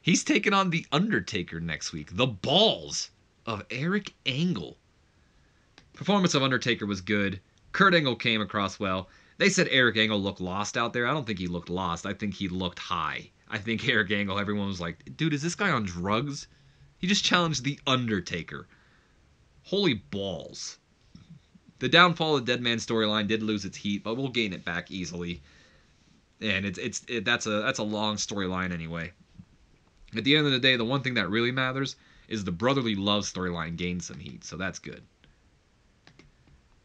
he's taking on The Undertaker next week. The balls of Eric Angle. Performance of Undertaker was good. Kurt Angle came across well. They said Eric Angle looked lost out there. I don't think he looked lost. I think he looked high. I think Eric Angle, everyone was like, "Dude, is this guy on drugs?" He just challenged The Undertaker. Holy balls. The downfall of the Dead Man storyline did lose its heat, but we'll gain it back easily. And that's a long storyline anyway. At the end of the day, the one thing that really matters is the brotherly love storyline gained some heat, so that's good.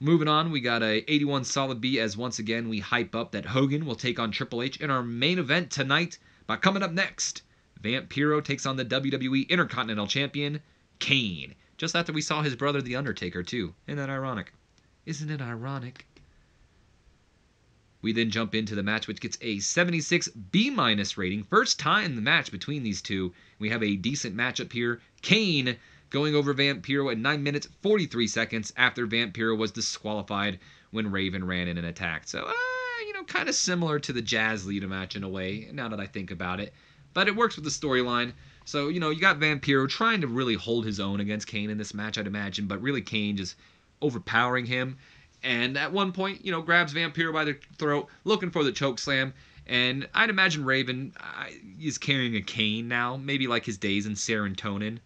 Moving on, we got a 81 solid B as once again we hype up that Hogan will take on Triple H in our main event tonight. But coming up next, Vampiro takes on the WWE Intercontinental Champion, Kane. Just after we saw his brother, The Undertaker, too. Isn't that ironic? Isn't it ironic? We then jump into the match, which gets a 76 B- rating. First time in the match between these two. We have a decent matchup here. Kane going over Vampiro at 9 minutes 43 seconds after Vampiro was disqualified when Raven ran in and attacked. So, kind of similar to the Jazz Lita match in a way, now that I think about it. But it works with the storyline. So, you got Vampiro trying to really hold his own against Kane in this match, I'd imagine. But really, Kane just overpowering him. And at one point, grabs Vampiro by the throat, looking for the choke slam. And I'd imagine Raven is carrying a cane now, maybe like his days in Serotonin,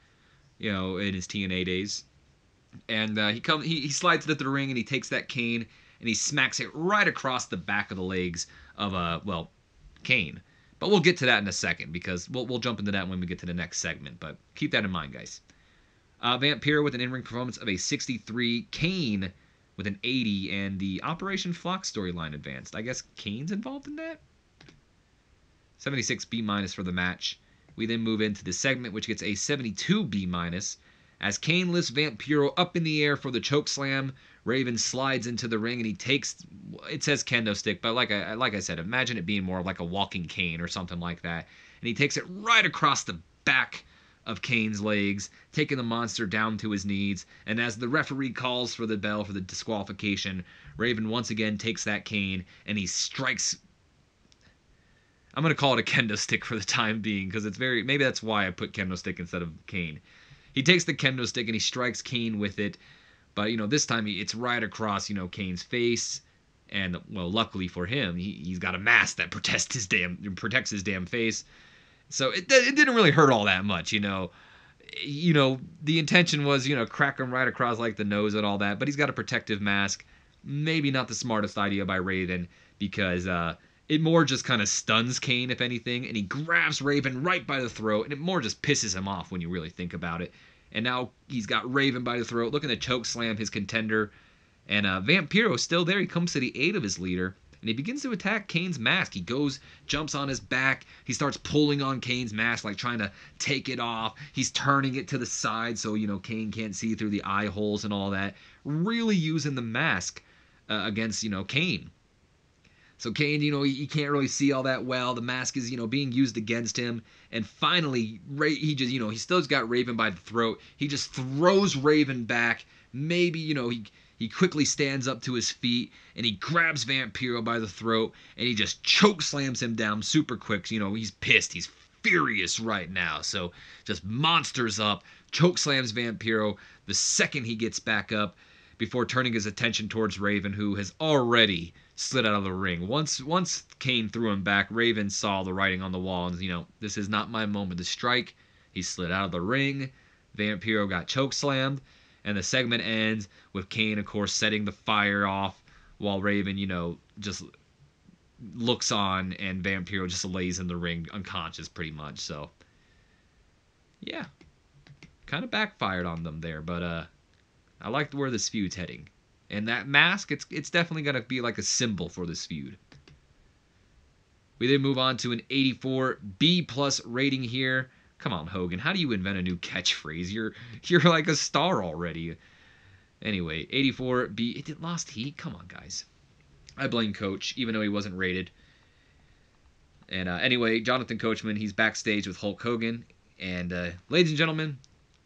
in his TNA days. And he slides it to the ring and he takes that cane and he smacks it right across the back of the legs of Kane. But we'll get to that in a second because we'll jump into that when we get to the next segment. But keep that in mind, guys. Vampiro with an in-ring performance of a 63, Kane with an 80, and the Operation Flock storyline advanced. I guess Kane's involved in that? 76 B- for the match. We then move into the segment, which gets a 72 B-, as Kane lifts Vampiro up in the air for the choke slam. Raven slides into the ring and he takes, it says kendo stick, but like I said, imagine it being more like a walking cane or something like that. And he takes it right across the back of Kane's legs, taking the monster down to his knees. And as the referee calls for the bell for the disqualification, Raven once again takes that cane and he strikes. I'm going to call it a kendo stick for the time being because maybe that's why I put kendo stick instead of cane. He takes the kendo stick and he strikes Kane with it. But, this time it's right across, Kane's face. And, well, luckily for him, he's got a mask that protects his damn face. So it didn't really hurt all that much, The intention was, crack him right across like the nose and all that. But he's got a protective mask. Maybe not the smartest idea by Raven because it more just kind of stuns Kane, if anything. And he grabs Raven right by the throat. And it more just pisses him off when you really think about it. And now he's got Raven by the throat, looking to choke slam his contender. And Vampiro's still there. He comes to the aid of his leader. And he begins to attack Kane's mask. He jumps on his back. He starts pulling on Kane's mask, like trying to take it off. He's turning it to the side so, Kane can't see through the eye holes and all that. Really using the mask against, Kane. So Kane, he can't really see all that well. The mask is, being used against him. And finally, he just, he still's got Raven by the throat. He just throws Raven back. Maybe, he quickly stands up to his feet and he grabs Vampiro by the throat and he just choke slams him down super quick. He's pissed. He's furious right now. So just monsters up, choke slams Vampiro the second he gets back up before turning his attention towards Raven, who has already slid out of the ring. Once Kane threw him back, Raven saw the writing on the wall and, this is not my moment to strike. He slid out of the ring. Vampiro got choke slammed. And the segment ends with Kane, of course, setting the fire off while Raven, just looks on and Vampiro just lays in the ring unconscious pretty much. So, yeah. Kind of backfired on them there, but I like where this feud's heading. And that mask, it's definitely going to be like a symbol for this feud. We then move on to an 84 B+ rating here. Come on, Hogan. How do you invent a new catchphrase? You're like a star already. Anyway, 84 B. It lost heat. Come on, guys. I blame Coach, even though he wasn't rated. And anyway, Jonathan Coachman, he's backstage with Hulk Hogan. And ladies and gentlemen,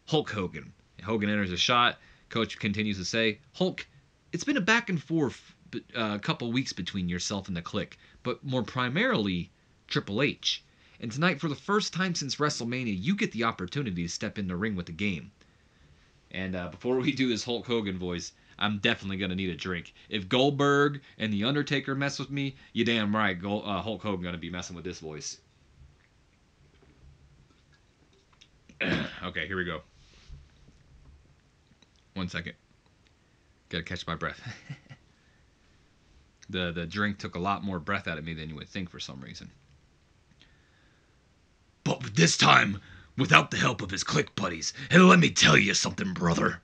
Hulk Hogan. Hogan enters a shot. Coach continues to say, Hulk, it's been a back and forth couple weeks between yourself and the Clique, but more primarily Triple H. And tonight, for the first time since WrestleMania, you get the opportunity to step in the ring with the game. And before we do this Hulk Hogan voice, I'm definitely going to need a drink. If Goldberg and The Undertaker mess with me, you damn right, Hulk Hogan going to be messing with this voice. Okay, here we go. 1 second. Gotta catch my breath. The drink took a lot more breath out of me than you would think for some reason. But this time, without the help of his Clique buddies. And let me tell you something, brother.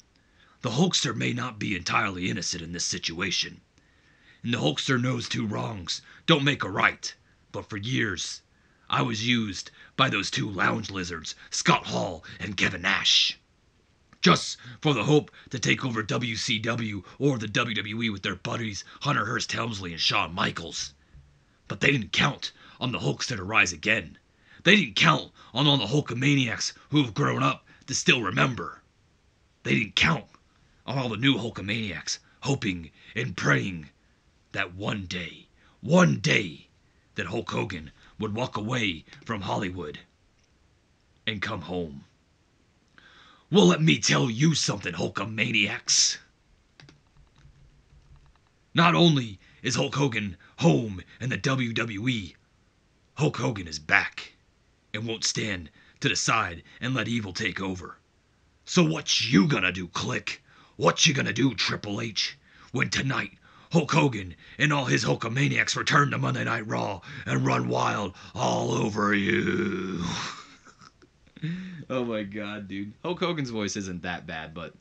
The Hulkster may not be entirely innocent in this situation. And the Hulkster knows two wrongs don't make a right. But for years, I was used by those two lounge lizards, Scott Hall and Kevin Nash. Just for the hope to take over WCW or the WWE with their buddies Hunter Hearst Helmsley and Shawn Michaels. But they didn't count on the Hulkster to rise again. They didn't count on all the Hulkamaniacs who have grown up to still remember. They didn't count on all the new Hulkamaniacs hoping and praying that one day, that Hulk Hogan would walk away from Hollywood and come home. Well, let me tell you something, Hulkamaniacs. Not only is Hulk Hogan home in the WWE, Hulk Hogan is back and won't stand to the side and let evil take over. So what you gonna do, Click? What you gonna do, Triple H? When tonight, Hulk Hogan and all his Hulkamaniacs return to Monday Night Raw and run wild all over you. Oh my god, dude. Hulk Hogan's voice isn't that bad, but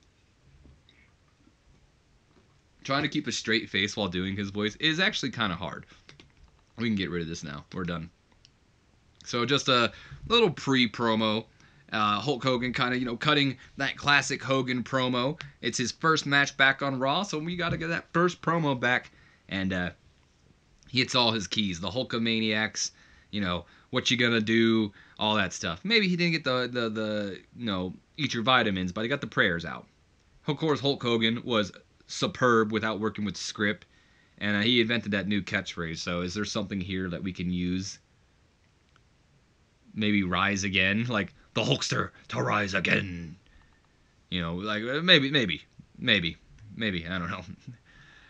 trying to keep a straight face while doing his voice is actually kind of hard. We can get rid of this now. We're done. So just a little pre-promo. Hulk Hogan kind of, cutting that classic Hogan promo. It's his first match back on Raw, so we got to get that first promo back. And he hits all his keys. The Hulkamaniacs, what you gonna do, all that stuff. Maybe he didn't get the eat your vitamins, but he got the prayers out. Of course, Hulk Hogan was superb without working with script, and he invented that new catchphrase. So is there something here that we can use? Maybe rise again, like the Hulkster to rise again. Maybe, I don't know.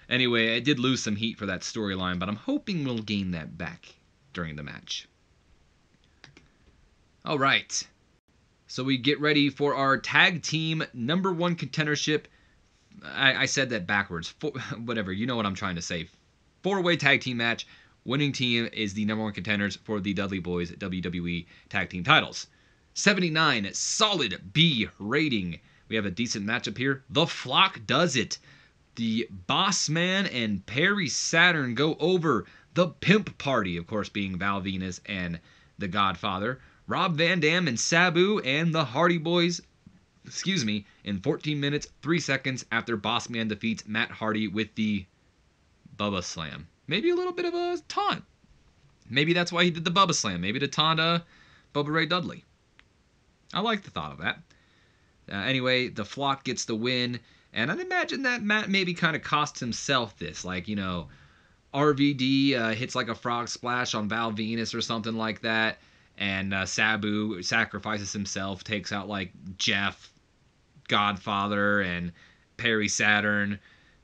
Anyway, I did lose some heat for that storyline, but I'm hoping we'll gain that back during the match. All right. So we get ready for our tag team number 1 contendership. I said that backwards. Whatever, you know what I'm trying to say. 4-way tag team match. Winning team is the number 1 contenders for the Dudley Boys WWE tag team titles. 79 solid B rating. We have a decent matchup here. The Flock does it. The Boss Man and Perry Saturn go over the Pimp Party, of course being Val Venus and the Godfather. Rob Van Dam and Sabu and the Hardy Boys, in 14 minutes, 3 seconds after Boss Man defeats Matt Hardy with the Bubba Slam. Maybe a little bit of a taunt. Maybe that's why he did the Bubba Slam. Maybe to taunt Bubba Ray Dudley. I like the thought of that. Anyway, the Flock gets the win. And I'd imagine that Matt maybe kind of cost himself this. Like, RVD hits like a frog splash on Val Venus or something like that. And Sabu sacrifices himself, takes out like Jeff, Godfather, and Perry Saturn.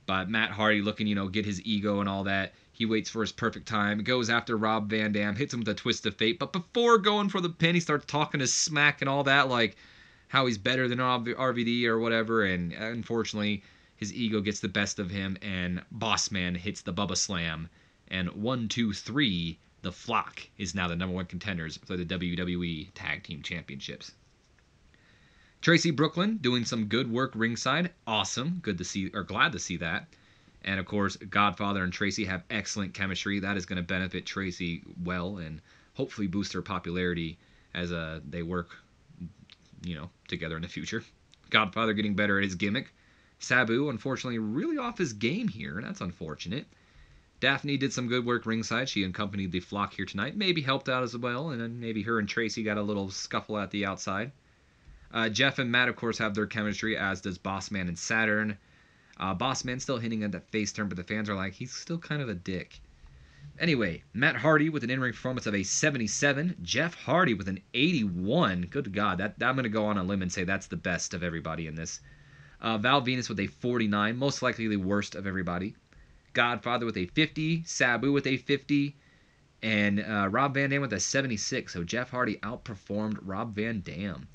But Matt Hardy looking, get his ego and all that. He waits for his perfect time, goes after Rob Van Dam, hits him with a twist of fate. But before going for the pin, he starts talking his smack and all that, like how he's better than RVD or whatever. And unfortunately, his ego gets the best of him, and Boss Man hits the Bubba Slam. And 1, 2, 3, the Flock is now the number 1 contenders for the WWE Tag Team Championships. Tracy Brooklyn doing some good work ringside. Awesome. Good to see, or glad to see that. And of course, Godfather and Tracy have excellent chemistry. That is going to benefit Tracy well and hopefully boost her popularity as they work, together in the future. Godfather getting better at his gimmick. Sabu, unfortunately, really off his game here. That's unfortunate. Daphne did some good work ringside. She accompanied the Flock here tonight. Maybe helped out as well. And then maybe her and Tracy got a little scuffle at the outside. Jeff and Matt, of course, have their chemistry, as does Boss Man and Saturn. Boss Man still hitting at that face turn, but the fans are like, he's still kind of a dick. Anyway, Matt Hardy with an in-ring performance of a 77. Jeff Hardy with an 81. Good God, I'm going to go on a limb and say that's the best of everybody in this. Val Venus with a 49, most likely the worst of everybody. Godfather with a 50. Sabu with a 50. And Rob Van Dam with a 76. So Jeff Hardy outperformed Rob Van Dam.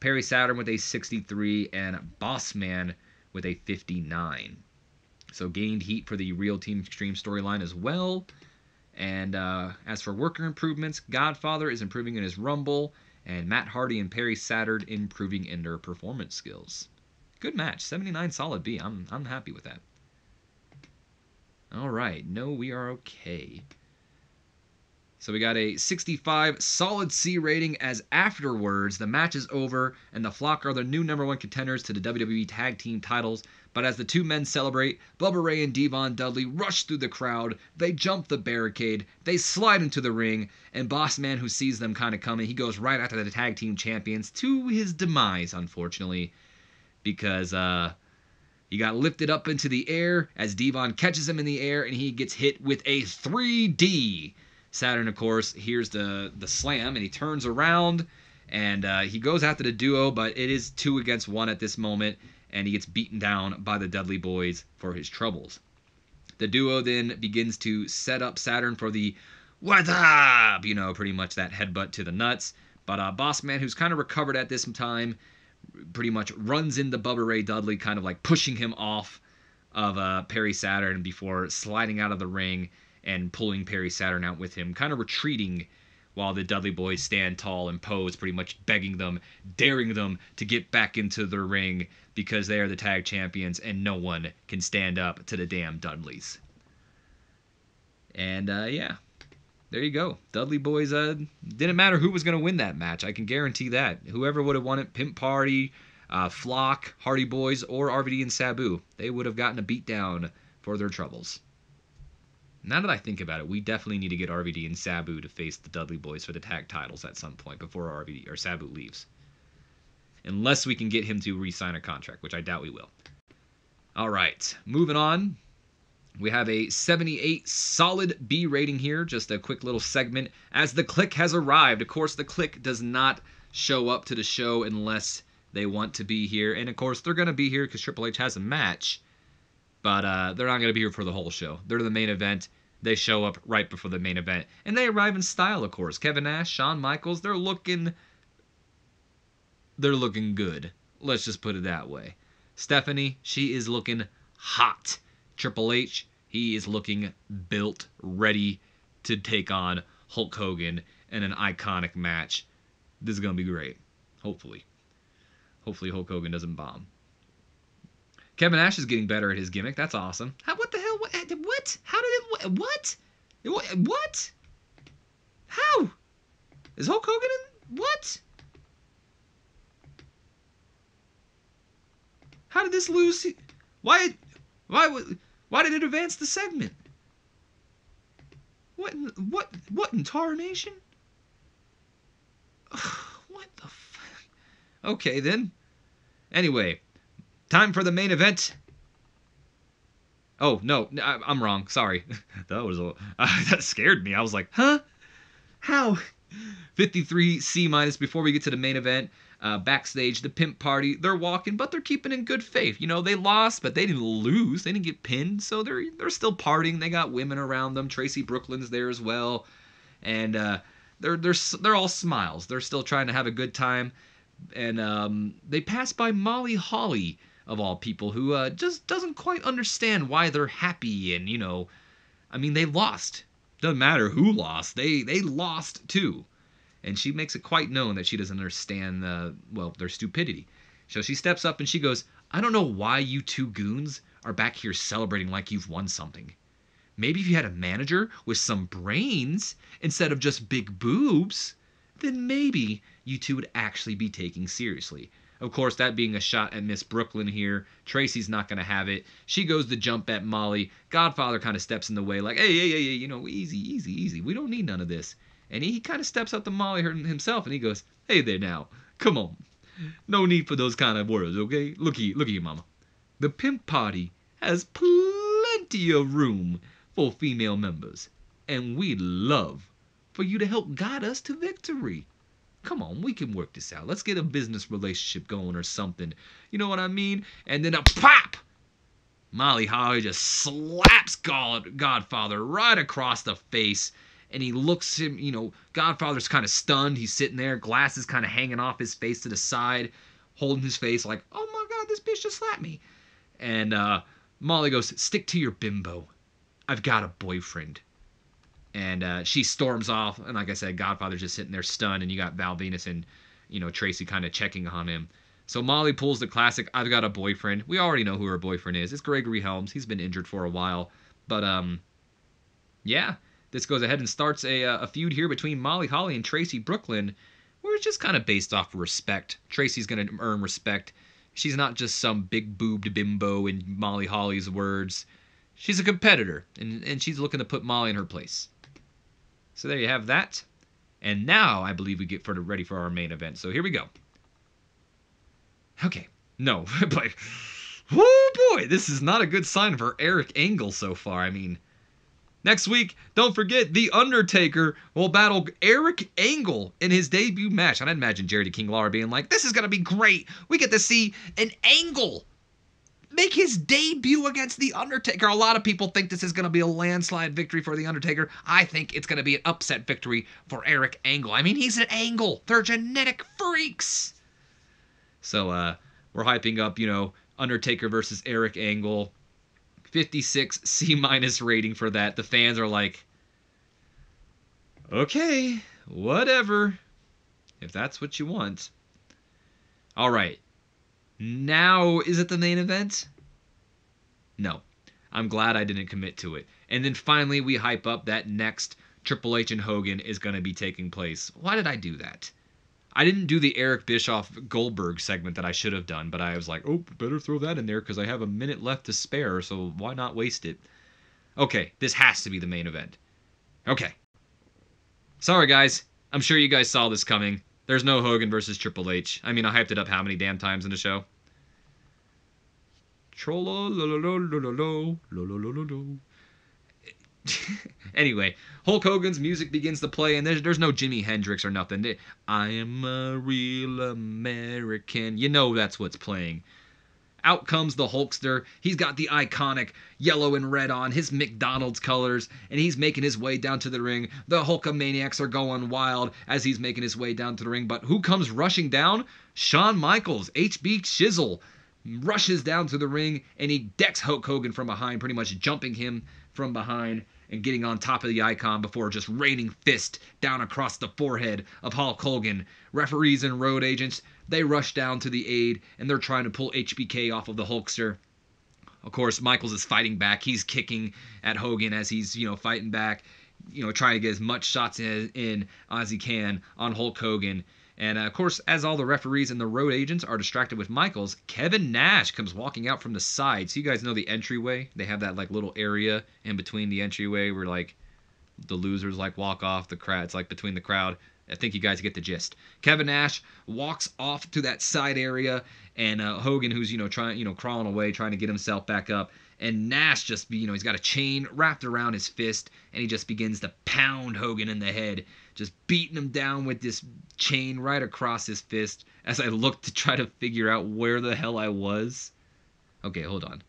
Perry Saturn with a 63. And Boss Man with a 59. So gained heat for the Real Team Extreme storyline as well. And as for worker improvements, Godfather is improving in his Rumble. And Matt Hardy and Perry Saturn improving in their performance skills. Good match. 79 solid B. I'm happy with that. All right. No, we are okay. So we got a 65 solid C rating, as afterwards the match is over and the Flock are the new number 1 contenders to the WWE Tag Team titles. But as the two men celebrate, Bubba Ray and Devon Dudley rush through the crowd. They jump the barricade. They slide into the ring. And Boss Man, who sees them kind of coming, he goes right after the Tag Team champions, to his demise, unfortunately. Because he got lifted up into the air as Devon catches him in the air and he gets hit with a 3D. Saturn, of course, hears the slam and he turns around and he goes after the duo, but it is 2 against 1 at this moment, and he gets beaten down by the Dudley Boys for his troubles. The duo then begins to set up Saturn for the What up? You know, pretty much that headbutt to the nuts. But Boss Man, who's kind of recovered at this time, pretty much runs into Bubba Ray Dudley, kind of like pushing him off of Perry Saturn before sliding out of the ring and pulling Perry Saturn out with him, kind of retreating while the Dudley Boys stand tall and pose, pretty much begging them, daring them to get back into the ring because they are the tag champions and no one can stand up to the damn Dudleys. And yeah, there you go. Dudley Boys, didn't matter who was going to win that match. I can guarantee that. Whoever would have won it, Pimp Party, Flock, Hardy Boys, or RVD and Sabu, they would have gotten a beatdown for their troubles. Now that I think about it, we definitely need to get RVD and Sabu to face the Dudley Boys for the tag titles at some point before RVD or Sabu leaves. Unless we can get him to re-sign a contract, which I doubt we will. All right, moving on. We have a 78 solid B rating here. Just a quick little segment as the Click has arrived. Of course, the Click does not show up to the show unless they want to be here. And of course, they're going to be here because Triple H has a match. But they're not going to be here for the whole show. They're the main event. They show up right before the main event. And they arrive in style, of course. Kevin Nash, Shawn Michaels, they're looking good. Let's just put it that way. Stephanie, she is looking hot. Triple H, he is looking built, ready to take on Hulk Hogan in an iconic match. This is going to be great. Hopefully. Hopefully Hulk Hogan doesn't bomb. Kevin Nash is getting better at his gimmick. That's awesome. What the hell? What? How did it... What? What? How? Is Hulk Hogan in... What? How did this lose... Why did it advance the segment? What in tarnation? What the fuck? Okay, then. Anyway... Time for the main event. Oh, no, I'm wrong. Sorry. That scared me. I was like, huh? How? 53 C- before we get to the main event. Backstage, the Pimp Party, they're walking, but they're keeping in good faith. You know, they lost, but they didn't lose. They didn't get pinned, so they're still partying. They got women around them. Tracy Brooklyn's there as well. And they're all smiles. They're still trying to have a good time. And they pass by Molly Holly, of all people, who just doesn't quite understand why they're happy. And, you know, I mean, they lost. Doesn't matter who lost. They lost too. And she makes it quite known that she doesn't understand, their stupidity. So she steps up and she goes, I don't know why you two goons are back here celebrating like you've won something. Maybe if you had a manager with some brains instead of just big boobs, then maybe you two would actually be taken seriously. Of course, that being a shot at Miss Brooklyn here. Tracy's not going to have it. She goes to jump at Molly. Godfather kind of steps in the way like, hey, you know, easy. We don't need none of this. And he kind of steps up to Molly himself and he goes, hey there now. Come on. No need for those kind of words, okay? Look here, mama. The Pimp Party has plenty of room for female members. And we'd love for you to help guide us to victory. Come on, we can work this out. Let's get a business relationship going or something. You know what I mean? And then a pop! Molly Holly just slaps Godfather right across the face. And he looks him, you know, Godfather's kind of stunned. He's sitting there, glasses kind of hanging off his face to the side, holding his face like, oh my God, this bitch just slapped me. And Molly goes, stick to your bimbo. I've got a boyfriend. And she storms off, and like I said, Godfather's just sitting there stunned, and you got Val Venus and, you know, Tracy kind of checking on him. So Molly pulls the classic, I've got a boyfriend. We already know who her boyfriend is. It's Gregory Helms. He's been injured for a while. But, yeah, this goes ahead and starts a feud here between Molly Holly and Tracy Brooklyn, where it's just kind of based off of respect. Tracy's going to earn respect. She's not just some big-boobed bimbo in Molly Holly's words. She's a competitor, and she's looking to put Molly in her place. So there you have that. And now I believe we get ready for our main event. So here we go. Okay. No. But, oh boy, this is not a good sign for Eric Angle so far. I mean, next week, don't forget, The Undertaker will battle Eric Angle in his debut match. And I'd imagine Jerry the King Lawler being like, this is going to be great. We get to see an Angle make his debut against The Undertaker. A lot of people think this is going to be a landslide victory for The Undertaker. I think it's going to be an upset victory for Eric Angle. I mean, he's an Angle. They're genetic freaks. So, we're hyping up, Undertaker versus Eric Angle. 56 C- rating for that. The fans are like, okay, whatever, if that's what you want. All right. Now, is it the main event? No. I'm glad I didn't commit to it. And then finally, we hype up that next Triple H and Hogan is going to be taking place. Why did I do that? I didn't do the Eric Bischoff Goldberg segment that I should have done, but I was like, oh, better throw that in there because I have a minute left to spare, so why not waste it? Okay, this has to be the main event. Okay. Sorry, guys. I'm sure you guys saw this coming. There's no Hogan versus Triple H. I mean, I hyped it up how many damn times in the show? Anyway, Hulk Hogan's music begins to play, and there's no Jimi Hendrix or nothing. I am a real American. You know that's what's playing. Out comes the Hulkster. He's got the iconic yellow and red on, his McDonald's colors, and he's making his way down to the ring. The Hulkamaniacs are going wild as he's making his way down to the ring. But who comes rushing down? Shawn Michaels, HB Shizzle, rushes down to the ring, and he decks Hulk Hogan from behind, pretty much jumping him from behind and getting on top of the icon before just raining fist down across the forehead of Hulk Hogan. Referees and road agents, they rush down to the aid, and they're trying to pull HBK off of the Hulkster. Of course, Michaels is fighting back. He's kicking at Hogan as he's, fighting back, trying to get as much shots in as he can on Hulk Hogan. And, of course, as all the referees and the road agents are distracted with Michaels, Kevin Nash comes walking out from the side. So you guys know the entryway? They have that, little area in between the entryway where, the losers, walk off the crowd. It's, between the crowd. I think you guys get the gist. Kevin Nash walks off to that side area, and Hogan, who's, crawling away, trying to get himself back up. And Nash just, he's got a chain wrapped around his fist, and he just begins to pound Hogan in the head, just beating him down with this chain right across his fist as I looked to try to figure out where the hell I was. Okay, hold on.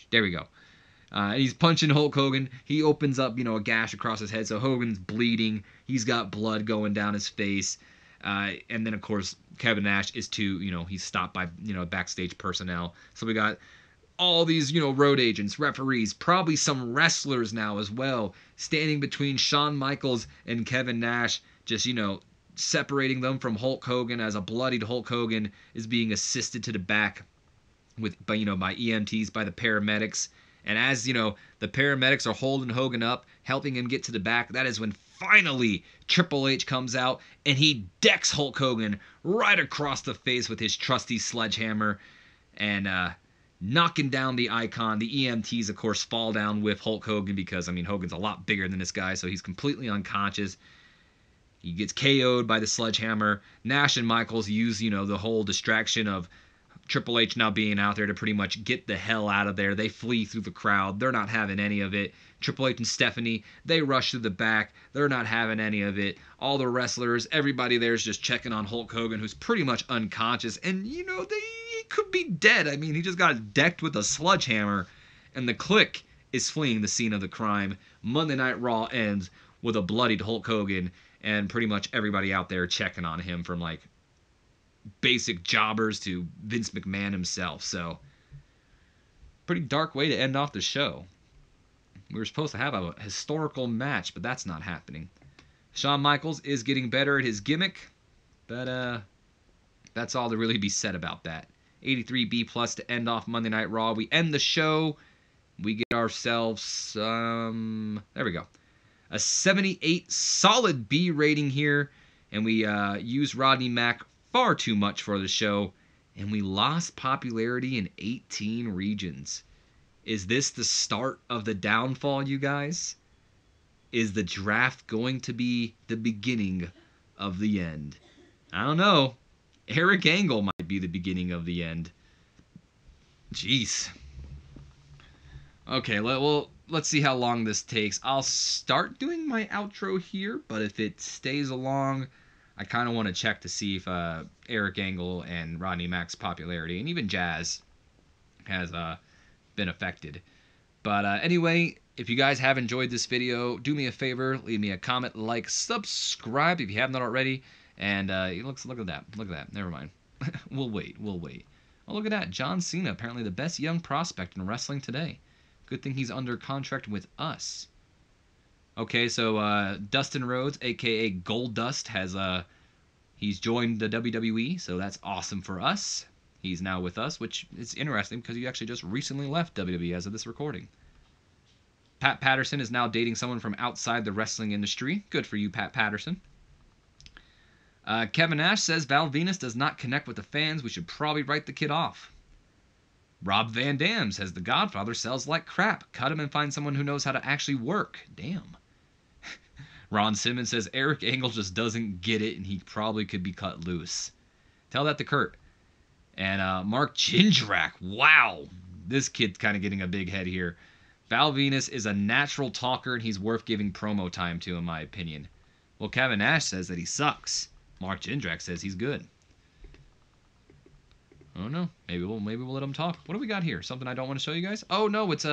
There we go. He's punching Hulk Hogan. He opens up, a gash across his head, so Hogan's bleeding. He's got blood going down his face. And then, of course, Kevin Nash is he's stopped by, backstage personnel. So we got all these, road agents, referees, probably some wrestlers now as well, standing between Shawn Michaels and Kevin Nash, just, separating them from Hulk Hogan as a bloodied Hulk Hogan is being assisted to the back by EMTs, by the paramedics. And as, the paramedics are holding Hogan up, helping him get to the back, that is when finally Triple H comes out and he decks Hulk Hogan right across the face with his trusty sledgehammer and knocking down the icon. The EMTs, of course, fall down with Hulk Hogan because, Hogan's a lot bigger than this guy, so he's completely unconscious. He gets KO'd by the sledgehammer. Nash and Michaels use, the whole distraction of Triple H now being out there to pretty much get the hell out of there. They flee through the crowd. They're not having any of it. Triple H and Stephanie, they rush through the back. They're not having any of it. All the wrestlers, everybody there is just checking on Hulk Hogan, who's pretty much unconscious. And, he could be dead. He just got decked with a sledgehammer. And the Clique is fleeing the scene of the crime. Monday Night Raw ends with a bloodied Hulk Hogan and pretty much everybody out there checking on him from, basic jobbers to Vince McMahon himself. So, pretty dark way to end off the show. We were supposed to have a historical match, but that's not happening. Shawn Michaels is getting better at his gimmick, but that's all to really be said about that. 83B+ to end off Monday Night Raw. We end the show. We get ourselves, there we go, a 78 solid B rating here, and we use Rodney Mack far too much for the show, and we lost popularity in 18 regions. Is this the start of the downfall, you guys? Is the draft going to be the beginning of the end? I don't know. Eric Angle might be the beginning of the end. Jeez. Okay, let's see how long this takes. I'll start doing my outro here, but if it stays along, I kind of want to check to see if Eric Angle and Rodney Mack's popularity, and even Jazz, has been affected. But anyway, if you guys have enjoyed this video, do me a favor, leave me a comment, like, subscribe if you haven't done already. And look at that. Look at that. Never mind. We'll wait. We'll wait. Oh, look at that. John Cena, apparently the best young prospect in wrestling today. Good thing he's under contract with us. Okay, so Dustin Rhodes, a.k.a. Goldust, he's joined the WWE, so that's awesome for us. He's now with us, which is interesting because he actually just recently left WWE as of this recording. Pat Patterson is now dating someone from outside the wrestling industry. Good for you, Pat Patterson. Kevin Nash says Val Venus does not connect with the fans. We should probably write the kid off. Rob Van Dam says The Godfather sells like crap. Cut him and find someone who knows how to actually work. Damn. Ron Simmons says Eric Angle just doesn't get it and he probably could be cut loose. Tell that to Kurt. And Mark Jindrak. Wow. This kid's kind of getting a big head here. Val Venus is a natural talker and he's worth giving promo time to, in my opinion. Well, Kevin Nash says that he sucks. Mark Jindrak says he's good. Oh no, maybe we'll let him talk. What do we got here? Something I don't want to show you guys? Oh no, it's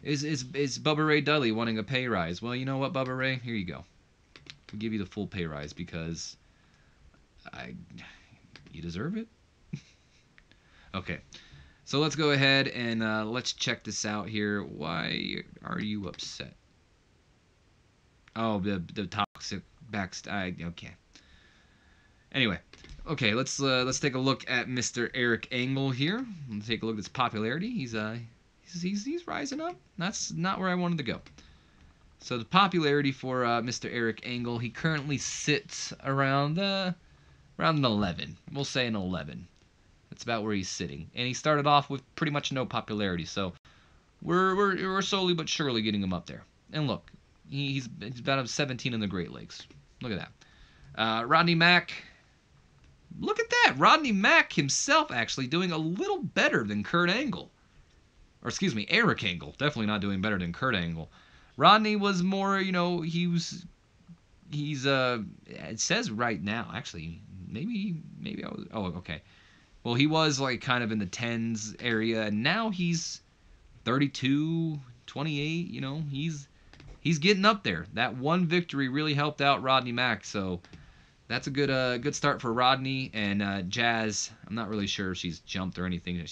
Bubba Ray Dudley wanting a pay rise. Well, you know what, Bubba Ray? Here you go. We'll give you the full pay rise because you deserve it. Okay. So let's go ahead and let's check this out here. Why are you upset? Oh, the toxic backstage. Okay. Anyway, okay, let's take a look at Mr. Eric Angle here. Let's take a look at his popularity. He's rising up. That's not where I wanted to go. So the popularity for Mr. Eric Angle, he currently sits around an 11. We'll say an 11. That's about where he's sitting. And he started off with pretty much no popularity, so we're slowly but surely getting him up there. And look, he's about a 17 in the Great Lakes. Look at that. Rodney Mack. Look at that. Rodney Mack himself actually doing a little better than Kurt Angle. Or excuse me, Eric Angle. Definitely not doing better than Kurt Angle. Rodney was more, he's it says right now, actually, maybe I was, oh, okay. Well, he was like kind of in the 10s area, and now he's 32, 28, he's getting up there. That one victory really helped out Rodney Mack, so that's a good start for Rodney. And Jazz, I'm not really sure if she's jumped or anything.